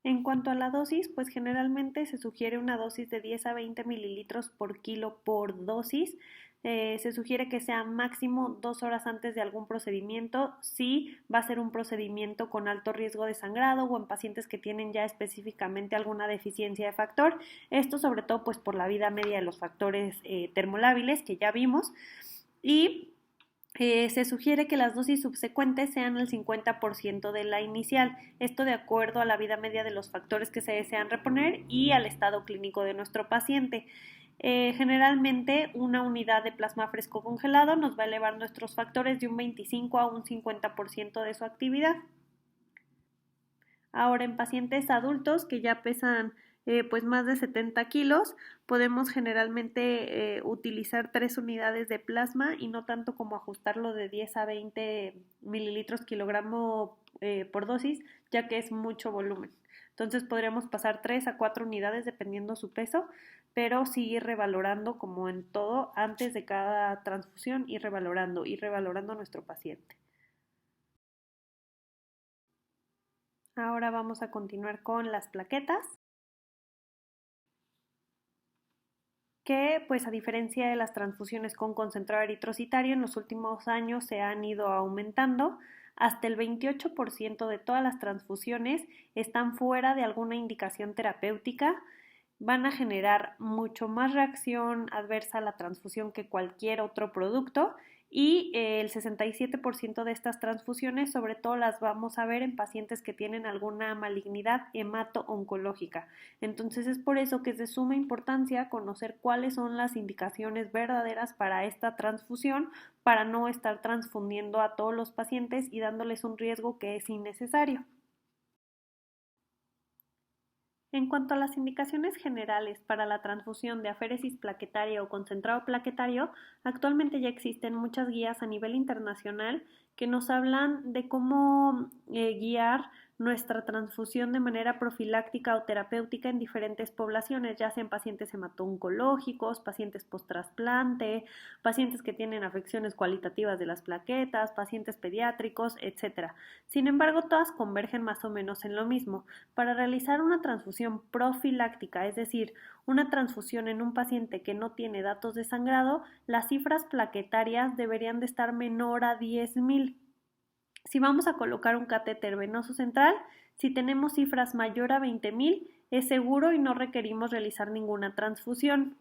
En cuanto a la dosis, pues generalmente se sugiere una dosis de 10 a 20 mililitros por kilo por dosis. Se sugiere que sea máximo 2 horas antes de algún procedimiento, si va a ser un procedimiento con alto riesgo de sangrado o en pacientes que tienen ya específicamente alguna deficiencia de factor. Esto sobre todo pues por la vida media de los factores termolábiles que ya vimos. Y se sugiere que las dosis subsecuentes sean el 50% de la inicial, esto de acuerdo a la vida media de los factores que se desean reponer y al estado clínico de nuestro paciente. Generalmente una unidad de plasma fresco congelado nos va a elevar nuestros factores de un 25 a un 50% de su actividad. Ahora, en pacientes adultos que ya pesan pues más de 70 kilos, podemos generalmente utilizar 3 unidades de plasma y no tanto como ajustarlo de 10 a 20 mililitros kilogramo por dosis, ya que es mucho volumen. Entonces podríamos pasar 3 a 4 unidades dependiendo su peso, pero sí ir revalorando como en todo antes de cada transfusión, ir revalorando a nuestro paciente. Ahora vamos a continuar con las plaquetas, que pues a diferencia de las transfusiones con concentrado eritrocitario, en los últimos años se han ido aumentando. Hasta el 28% de todas las transfusiones están fuera de alguna indicación terapéutica, van a generar mucho más reacción adversa a la transfusión que cualquier otro producto, y el 67% de estas transfusiones sobre todo las vamos a ver en pacientes que tienen alguna malignidad hemato-oncológica. Entonces es por eso que es de suma importancia conocer cuáles son las indicaciones verdaderas para esta transfusión, para no estar transfundiendo a todos los pacientes y dándoles un riesgo que es innecesario. En cuanto a las indicaciones generales para la transfusión de aféresis plaquetaria o concentrado plaquetario, actualmente ya existen muchas guías a nivel internacional que nos hablan de cómo guiar nuestra transfusión de manera profiláctica o terapéutica en diferentes poblaciones, ya sean pacientes hemato-oncológicos, pacientes post-trasplante, pacientes que tienen afecciones cualitativas de las plaquetas, pacientes pediátricos, etc. Sin embargo, todas convergen más o menos en lo mismo. Para realizar una transfusión profiláctica, es decir, una transfusión en un paciente que no tiene datos de sangrado, las cifras plaquetarias deberían de estar menor a 10,000. Si vamos a colocar un catéter venoso central, si tenemos cifras mayor a 20,000, es seguro y no requerimos realizar ninguna transfusión.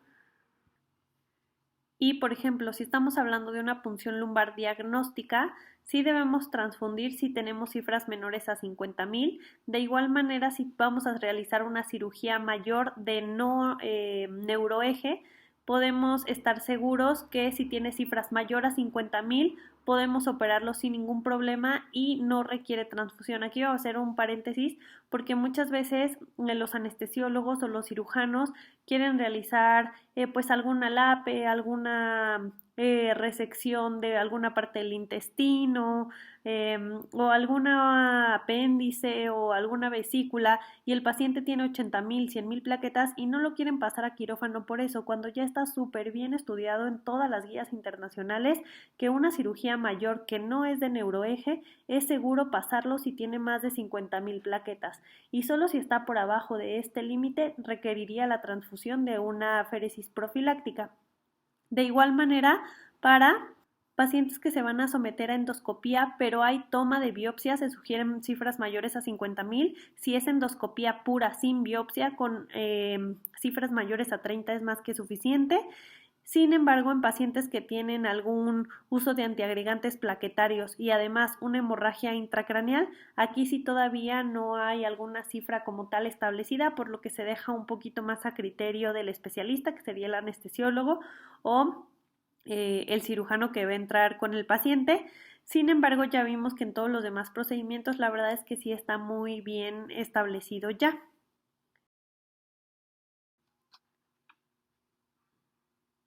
Y, por ejemplo, si estamos hablando de una punción lumbar diagnóstica, sí debemos transfundir si tenemos cifras menores a 50,000. De igual manera, si vamos a realizar una cirugía mayor de no neuroeje, podemos estar seguros que si tiene cifras mayor a 50,000, podemos operarlo sin ningún problema y no requiere transfusión. Aquí voy a hacer un paréntesis porque muchas veces los anestesiólogos o los cirujanos quieren realizar pues alguna LAPE, alguna resección de alguna parte del intestino o alguna apéndice o alguna vesícula, y el paciente tiene 80,000, 100,000 plaquetas y no lo quieren pasar a quirófano por eso, cuando ya está súper bien estudiado en todas las guías internacionales que una cirugía mayor que no es de neuroeje es seguro pasarlo si tiene más de 50,000 plaquetas, y solo si está por abajo de este límite requeriría la transfusión de una aféresis profiláctica. De igual manera, para pacientes que se van a someter a endoscopía, pero hay toma de biopsia, se sugieren cifras mayores a 50,000. Si es endoscopía pura sin biopsia, con cifras mayores a 30 es más que suficiente. Sin embargo, en pacientes que tienen algún uso de antiagregantes plaquetarios y además una hemorragia intracraneal, aquí sí todavía no hay alguna cifra como tal establecida, por lo que se deja un poquito más a criterio del especialista, que sería el anestesiólogo o el cirujano que va a entrar con el paciente. Sin embargo, ya vimos que en todos los demás procedimientos la verdad es que sí está muy bien establecido ya.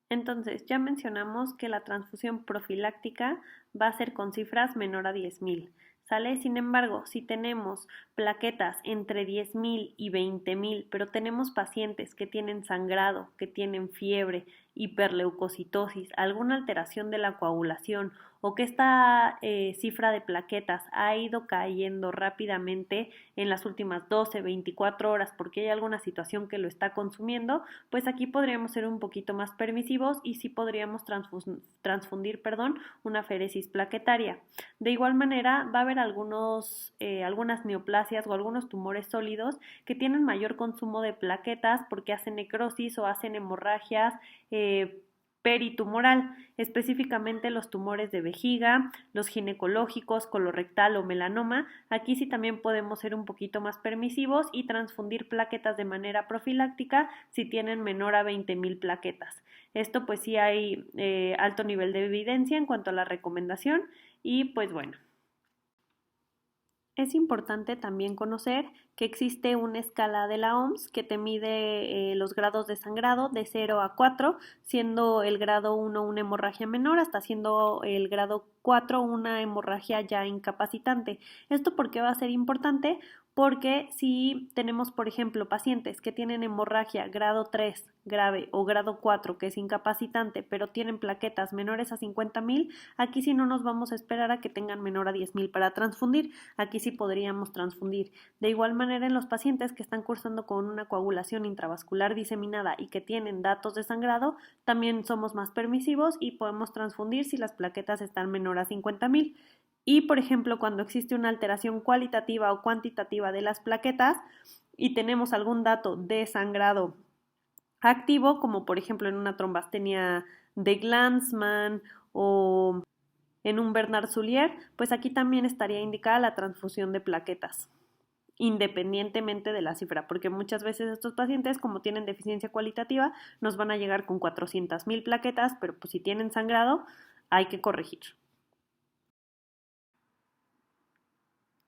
Entonces, ya mencionamos que la transfusión profiláctica va a ser con cifras menor a 10.000. ¿Sale? Sin embargo, si tenemos plaquetas entre 10.000 y 20.000, pero tenemos pacientes que tienen sangrado, que tienen fiebre, hiperleucocitosis, alguna alteración de la coagulación o que esta cifra de plaquetas ha ido cayendo rápidamente en las últimas 12, 24 horas porque hay alguna situación que lo está consumiendo, pues aquí podríamos ser un poquito más permisivos y sí podríamos transfundir una aféresis plaquetaria. De igual manera, va a haber algunas neoplasias o algunos tumores sólidos que tienen mayor consumo de plaquetas porque hacen necrosis o hacen hemorragias peritumoral, específicamente los tumores de vejiga, los ginecológicos, colorectal o melanoma. Aquí sí también podemos ser un poquito más permisivos y transfundir plaquetas de manera profiláctica si tienen menor a 20.000 plaquetas. Esto pues sí hay alto nivel de evidencia en cuanto a la recomendación y pues bueno. Es importante también conocer que existe una escala de la OMS que te mide los grados de sangrado de 0 a 4, siendo el grado 1 una hemorragia menor hasta siendo el grado 4 una hemorragia ya incapacitante. ¿Esto por qué va a ser importante? Porque si tenemos, por ejemplo, pacientes que tienen hemorragia grado 3 grave o grado 4 que es incapacitante, pero tienen plaquetas menores a 50.000, aquí sí no nos vamos a esperar a que tengan menor a 10.000 para transfundir, aquí sí podríamos transfundir. De igual manera, en los pacientes que están cursando con una coagulación intravascular diseminada y que tienen datos de sangrado, también somos más permisivos y podemos transfundir si las plaquetas están menor a 50.000. Y, por ejemplo, cuando existe una alteración cualitativa o cuantitativa de las plaquetas y tenemos algún dato de sangrado activo, como por ejemplo en una trombastenia de Glanzmann o en un Bernard-Soulier, pues aquí también estaría indicada la transfusión de plaquetas, independientemente de la cifra, porque muchas veces estos pacientes, como tienen deficiencia cualitativa, nos van a llegar con 400.000 plaquetas, pero pues si tienen sangrado, hay que corregir.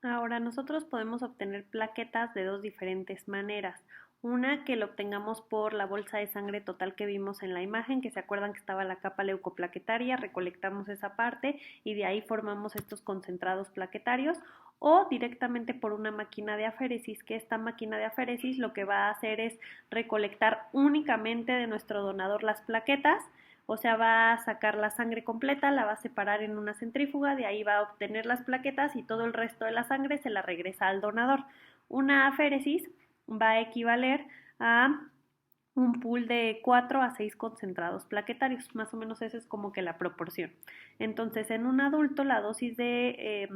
Ahora, nosotros podemos obtener plaquetas de dos diferentes maneras. Una que lo obtengamos por la bolsa de sangre total que vimos en la imagen, que se acuerdan que estaba la capa leucoplaquetaria, recolectamos esa parte y de ahí formamos estos concentrados plaquetarios, o directamente por una máquina de aféresis, que esta máquina de aféresis lo que va a hacer es recolectar únicamente de nuestro donador las plaquetas, o sea, va a sacar la sangre completa, la va a separar en una centrífuga, de ahí va a obtener las plaquetas y todo el resto de la sangre se la regresa al donador. Una aféresis va a equivaler a un pool de 4 a 6 concentrados plaquetarios, más o menos esa es como que la proporción. Entonces, en un adulto la dosis de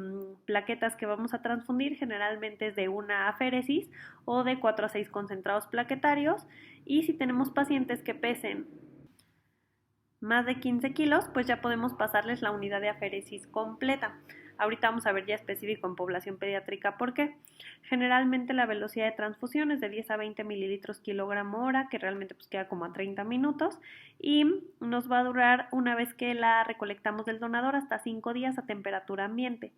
plaquetas que vamos a transfundir generalmente es de una aféresis o de 4 a 6 concentrados plaquetarios, y si tenemos pacientes que pesen más de 15 kilos, pues ya podemos pasarles la unidad de aféresis completa. Ahorita vamos a ver ya específico en población pediátrica por qué. Generalmente la velocidad de transfusión es de 10 a 20 mililitros kilogramo hora, que realmente pues queda como a 30 minutos, y nos va a durar, una vez que la recolectamos del donador, hasta 5 días a temperatura ambiente.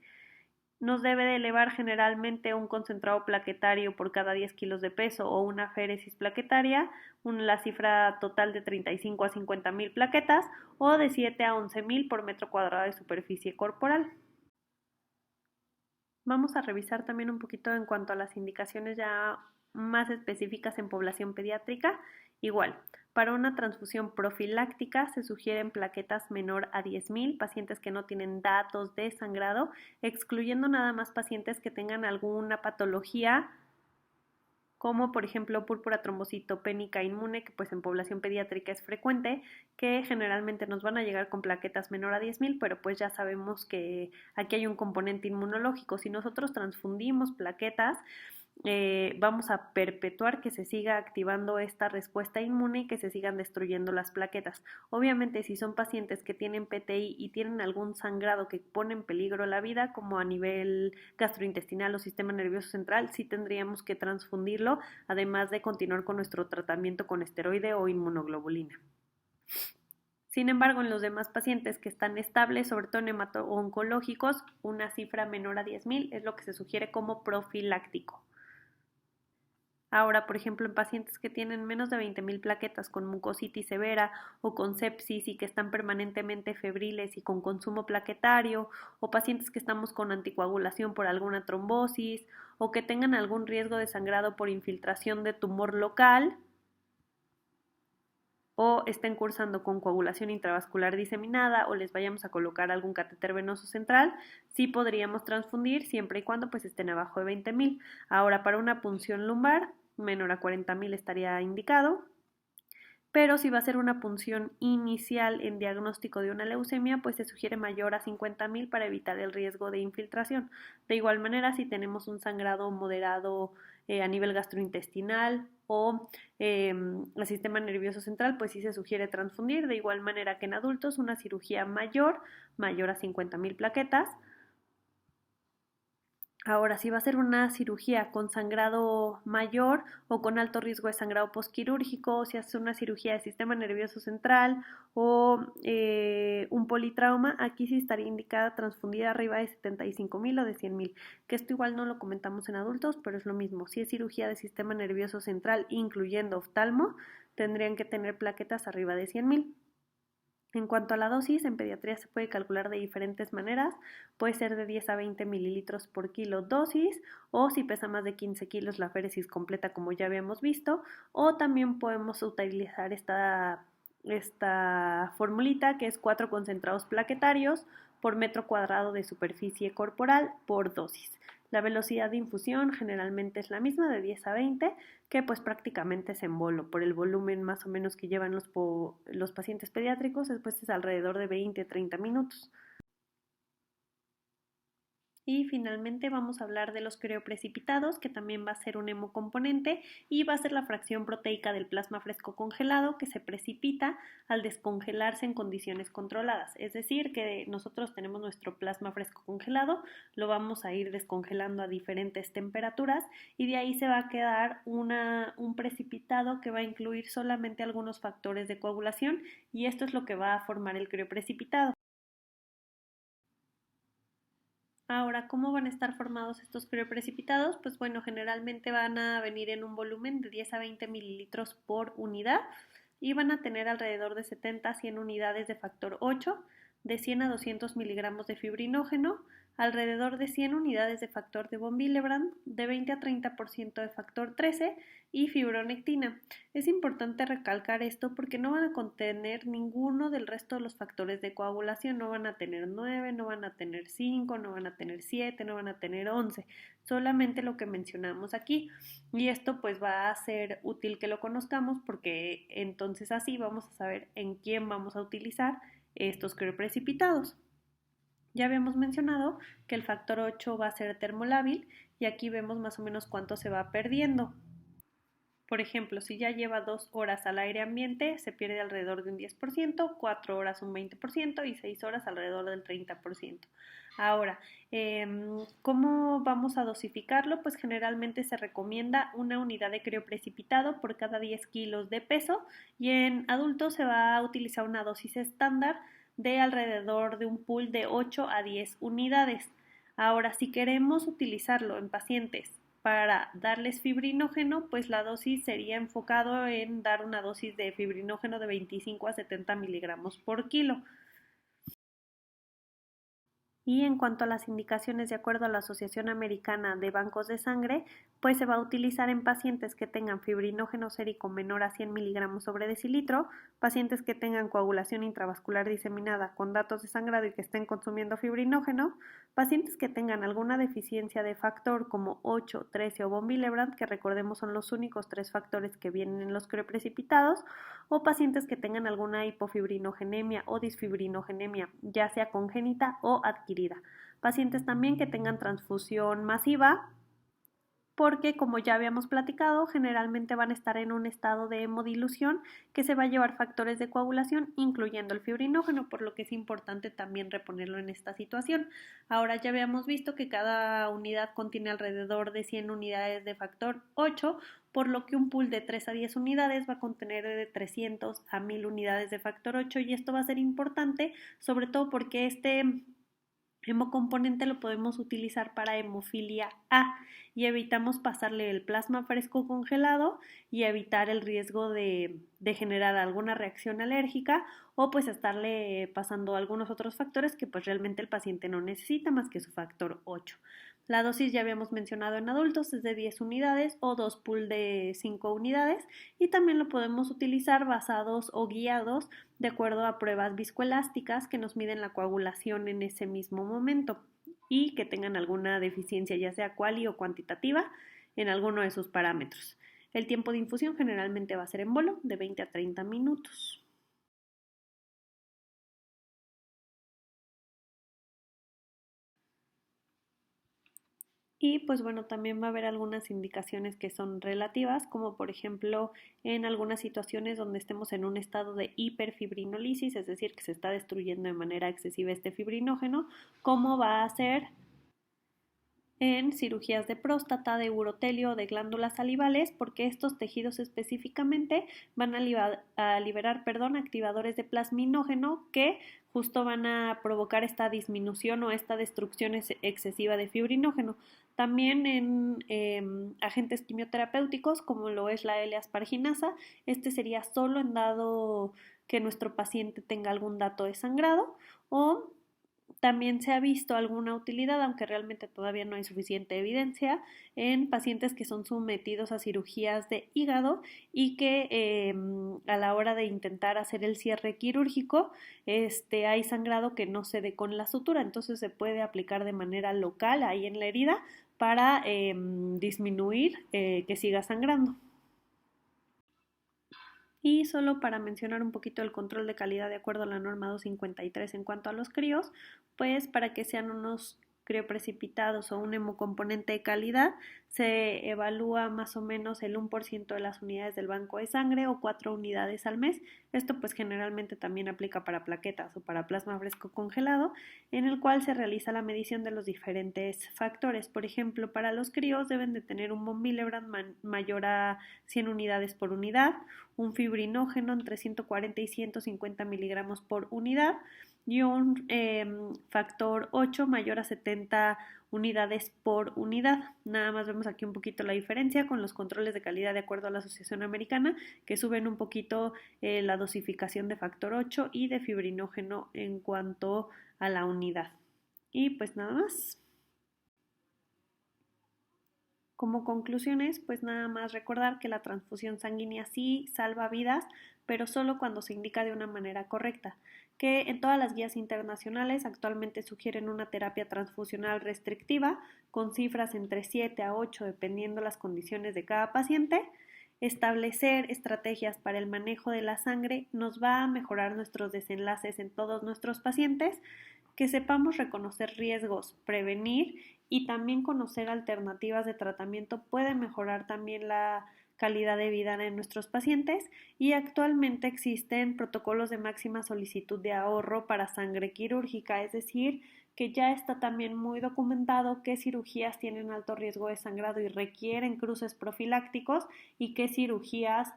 Nos debe de elevar generalmente un concentrado plaquetario por cada 10 kilos de peso o una aféresis plaquetaria, la cifra total de 35 a 50.000 plaquetas o de 7 a 11.000 por metro cuadrado de superficie corporal. Vamos a revisar también un poquito en cuanto a las indicaciones ya más específicas en población pediátrica. Igual, para una transfusión profiláctica se sugieren plaquetas menor a 10.000, pacientes que no tienen datos de sangrado, excluyendo nada más pacientes que tengan alguna patología como por ejemplo púrpura trombocitopénica inmune, que pues en población pediátrica es frecuente, que generalmente nos van a llegar con plaquetas menor a 10.000, pero pues ya sabemos que aquí hay un componente inmunológico. Si nosotros transfundimos plaquetas, vamos a perpetuar que se siga activando esta respuesta inmune y que se sigan destruyendo las plaquetas. Obviamente, si son pacientes que tienen PTI y tienen algún sangrado que pone en peligro la vida, como a nivel gastrointestinal o sistema nervioso central, sí tendríamos que transfundirlo, además de continuar con nuestro tratamiento con esteroide o inmunoglobulina. Sin embargo, en los demás pacientes que están estables, sobre todo en hemato-oncológicos, una cifra menor a 10.000 es lo que se sugiere como profiláctico. Ahora, por ejemplo, en pacientes que tienen menos de 20.000 plaquetas con mucositis severa o con sepsis y que están permanentemente febriles y con consumo plaquetario, o pacientes que estamos con anticoagulación por alguna trombosis, o que tengan algún riesgo de sangrado por infiltración de tumor local, o estén cursando con coagulación intravascular diseminada o les vayamos a colocar algún catéter venoso central, sí podríamos transfundir siempre y cuando pues estén abajo de 20.000. Ahora, para una punción lumbar menor a 40.000 estaría indicado, pero si va a ser una punción inicial en diagnóstico de una leucemia, pues se sugiere mayor a 50.000 para evitar el riesgo de infiltración. De igual manera, si tenemos un sangrado moderado a nivel gastrointestinal o el sistema nervioso central, pues sí se sugiere transfundir. De igual manera que en adultos, una cirugía mayor a 50.000 plaquetas. Ahora, si va a ser una cirugía con sangrado mayor o con alto riesgo de sangrado postquirúrgico, si hace una cirugía de sistema nervioso central o un politrauma, aquí sí estaría indicada transfundir arriba de 75.000 o de 100.000, que esto igual no lo comentamos en adultos, pero es lo mismo. Si es cirugía de sistema nervioso central, incluyendo oftalmo, tendrían que tener plaquetas arriba de 100.000. En cuanto a la dosis, en pediatría se puede calcular de diferentes maneras. Puede ser de 10 a 20 mililitros por kilo dosis, o si pesa más de 15 kilos la féresis completa, como ya habíamos visto, o también podemos utilizar esta formulita que es 4 concentrados plaquetarios por metro cuadrado de superficie corporal por dosis. La velocidad de infusión generalmente es la misma, de 10 a 20, que pues prácticamente es en bolo. Por el volumen más o menos que llevan los pacientes pediátricos, después es alrededor de 20 a 30 minutos. Y finalmente vamos a hablar de los crioprecipitados, que también va a ser un hemocomponente y va a ser la fracción proteica del plasma fresco congelado que se precipita al descongelarse en condiciones controladas. Es decir, que nosotros tenemos nuestro plasma fresco congelado, lo vamos a ir descongelando a diferentes temperaturas y de ahí se va a quedar un precipitado que va a incluir solamente algunos factores de coagulación, y esto es lo que va a formar el crioprecipitado. Ahora, ¿cómo van a estar formados estos crioprecipitados? Pues bueno, generalmente van a venir en un volumen de 10 a 20 mililitros por unidad y van a tener alrededor de 70 a 100 unidades de factor 8, de 100 a 200 miligramos de fibrinógeno, alrededor de 100 unidades de factor de von Willebrand, de 20 a 30% de factor 13 y fibronectina. Es importante recalcar esto porque no van a contener ninguno del resto de los factores de coagulación, no van a tener 9, no van a tener 5, no van a tener 7, no van a tener 11, solamente lo que mencionamos aquí. Y esto pues va a ser útil que lo conozcamos porque entonces así vamos a saber en quién vamos a utilizar estos crioprecipitados. Ya habíamos mencionado que el factor 8 va a ser termolábil y aquí vemos más o menos cuánto se va perdiendo. Por ejemplo, si ya lleva 2 horas al aire ambiente, se pierde alrededor de un 10%, 4 horas un 20% y 6 horas alrededor del 30%. Ahora, ¿cómo vamos a dosificarlo? Pues generalmente se recomienda una unidad de crioprecipitado por cada 10 kilos de peso y en adultos se va a utilizar una dosis estándar de alrededor de un pool de 8 a 10 unidades. Ahora, si queremos utilizarlo en pacientes para darles fibrinógeno, pues la dosis sería enfocado en dar una dosis de fibrinógeno de 25 a 70 miligramos por kilo. Y en cuanto a las indicaciones de acuerdo a la Asociación Americana de Bancos de Sangre, pues se va a utilizar en pacientes que tengan fibrinógeno sérico menor a 100 miligramos sobre decilitro, pacientes que tengan coagulación intravascular diseminada con datos de sangrado y que estén consumiendo fibrinógeno, pacientes que tengan alguna deficiencia de factor como 8, 13 o von Willebrand, que recordemos son los únicos 3 factores que vienen en los crioprecipitados, o pacientes que tengan alguna hipofibrinogenemia o disfibrinogenemia, ya sea congénita o adquirida. Pacientes también que tengan transfusión masiva, porque como ya habíamos platicado, generalmente van a estar en un estado de hemodilución que se va a llevar factores de coagulación, incluyendo el fibrinógeno, por lo que es importante también reponerlo en esta situación. Ahora ya habíamos visto que cada unidad contiene alrededor de 100 unidades de factor 8, por lo que un pool de 3 a 10 unidades va a contener de 300 a 1000 unidades de factor 8 y esto va a ser importante, sobre todo porque este hemocomponente lo podemos utilizar para hemofilia A y evitamos pasarle el plasma fresco congelado y evitar el riesgo de generar alguna reacción alérgica o pues estarle pasando algunos otros factores que pues realmente el paciente no necesita más que su factor 8. La dosis ya habíamos mencionado en adultos es de 10 unidades o 2 pool de 5 unidades y también lo podemos utilizar basados o guiados de acuerdo a pruebas viscoelásticas que nos miden la coagulación en ese mismo momento y que tengan alguna deficiencia ya sea cuali o cuantitativa en alguno de sus parámetros. El tiempo de infusión generalmente va a ser en bolo de 20 a 30 minutos. Y pues bueno, también va a haber algunas indicaciones que son relativas, como por ejemplo en algunas situaciones donde estemos en un estado de hiperfibrinolisis, es decir, que se está destruyendo de manera excesiva este fibrinógeno, cómo va a ser en cirugías de próstata, de urotelio o de glándulas salivales, porque estos tejidos específicamente van a liberar activadores de plasminógeno que justo van a provocar esta disminución o esta destrucción excesiva de fibrinógeno. También en agentes quimioterapéuticos, como lo es la L-asparginasa, este sería solo en dado que nuestro paciente tenga algún dato de sangrado o también se ha visto alguna utilidad, aunque realmente todavía no hay suficiente evidencia, en pacientes que son sometidos a cirugías de hígado y que a la hora de intentar hacer el cierre quirúrgico hay sangrado que no cede con la sutura, entonces se puede aplicar de manera local ahí en la herida para disminuir que siga sangrando. Y solo para mencionar un poquito el control de calidad de acuerdo a la norma 253 en cuanto a los críos, pues para que sean unos crioprecipitados o un hemocomponente de calidad, se evalúa más o menos el 1% de las unidades del banco de sangre o 4 unidades al mes. Esto pues generalmente también aplica para plaquetas o para plasma fresco congelado, en el cual se realiza la medición de los diferentes factores. Por ejemplo, para los críos deben de tener un von Willebrand mayor a 100 unidades por unidad, un fibrinógeno entre 140 y 150 miligramos por unidad y un factor 8 mayor a 70 unidades por unidad. Nada más vemos aquí un poquito la diferencia con los controles de calidad de acuerdo a la Asociación Americana, que suben un poquito la dosificación de factor 8 y de fibrinógeno en cuanto a la unidad. Y pues nada más. Como conclusiones, pues nada más recordar que la transfusión sanguínea sí salva vidas, pero solo cuando se indica de una manera correcta, que en todas las guías internacionales actualmente sugieren una terapia transfusional restrictiva con cifras entre 7 a 8 dependiendo las condiciones de cada paciente. Establecer estrategias para el manejo de la sangre nos va a mejorar nuestros desenlaces en todos nuestros pacientes, que sepamos reconocer riesgos, prevenir y también conocer alternativas de tratamiento puede mejorar también la calidad de vida de nuestros pacientes y actualmente existen protocolos de máxima solicitud de ahorro para sangre quirúrgica, es decir, que ya está también muy documentado qué cirugías tienen alto riesgo de sangrado y requieren cruces profilácticos y qué cirugías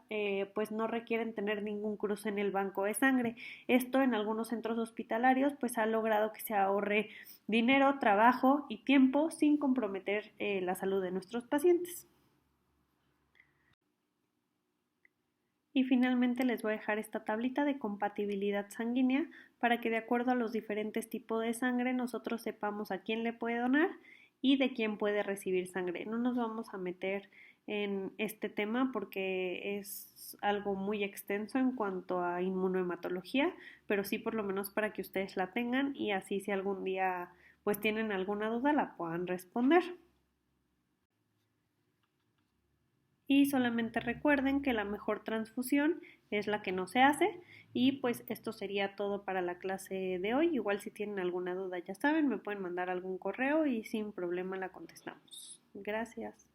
pues no requieren tener ningún cruce en el banco de sangre. Esto en algunos centros hospitalarios pues ha logrado que se ahorre dinero, trabajo y tiempo sin comprometer la salud de nuestros pacientes. Y finalmente les voy a dejar esta tablita de compatibilidad sanguínea para que de acuerdo a los diferentes tipos de sangre nosotros sepamos a quién le puede donar y de quién puede recibir sangre. No nos vamos a meter en este tema porque es algo muy extenso en cuanto a inmunohematología, pero sí por lo menos para que ustedes la tengan y así si algún día pues tienen alguna duda la puedan responder. Y solamente recuerden que la mejor transfusión es la que no se hace y pues esto sería todo para la clase de hoy. Igual si tienen alguna duda ya saben, me pueden mandar algún correo y sin problema la contestamos. Gracias.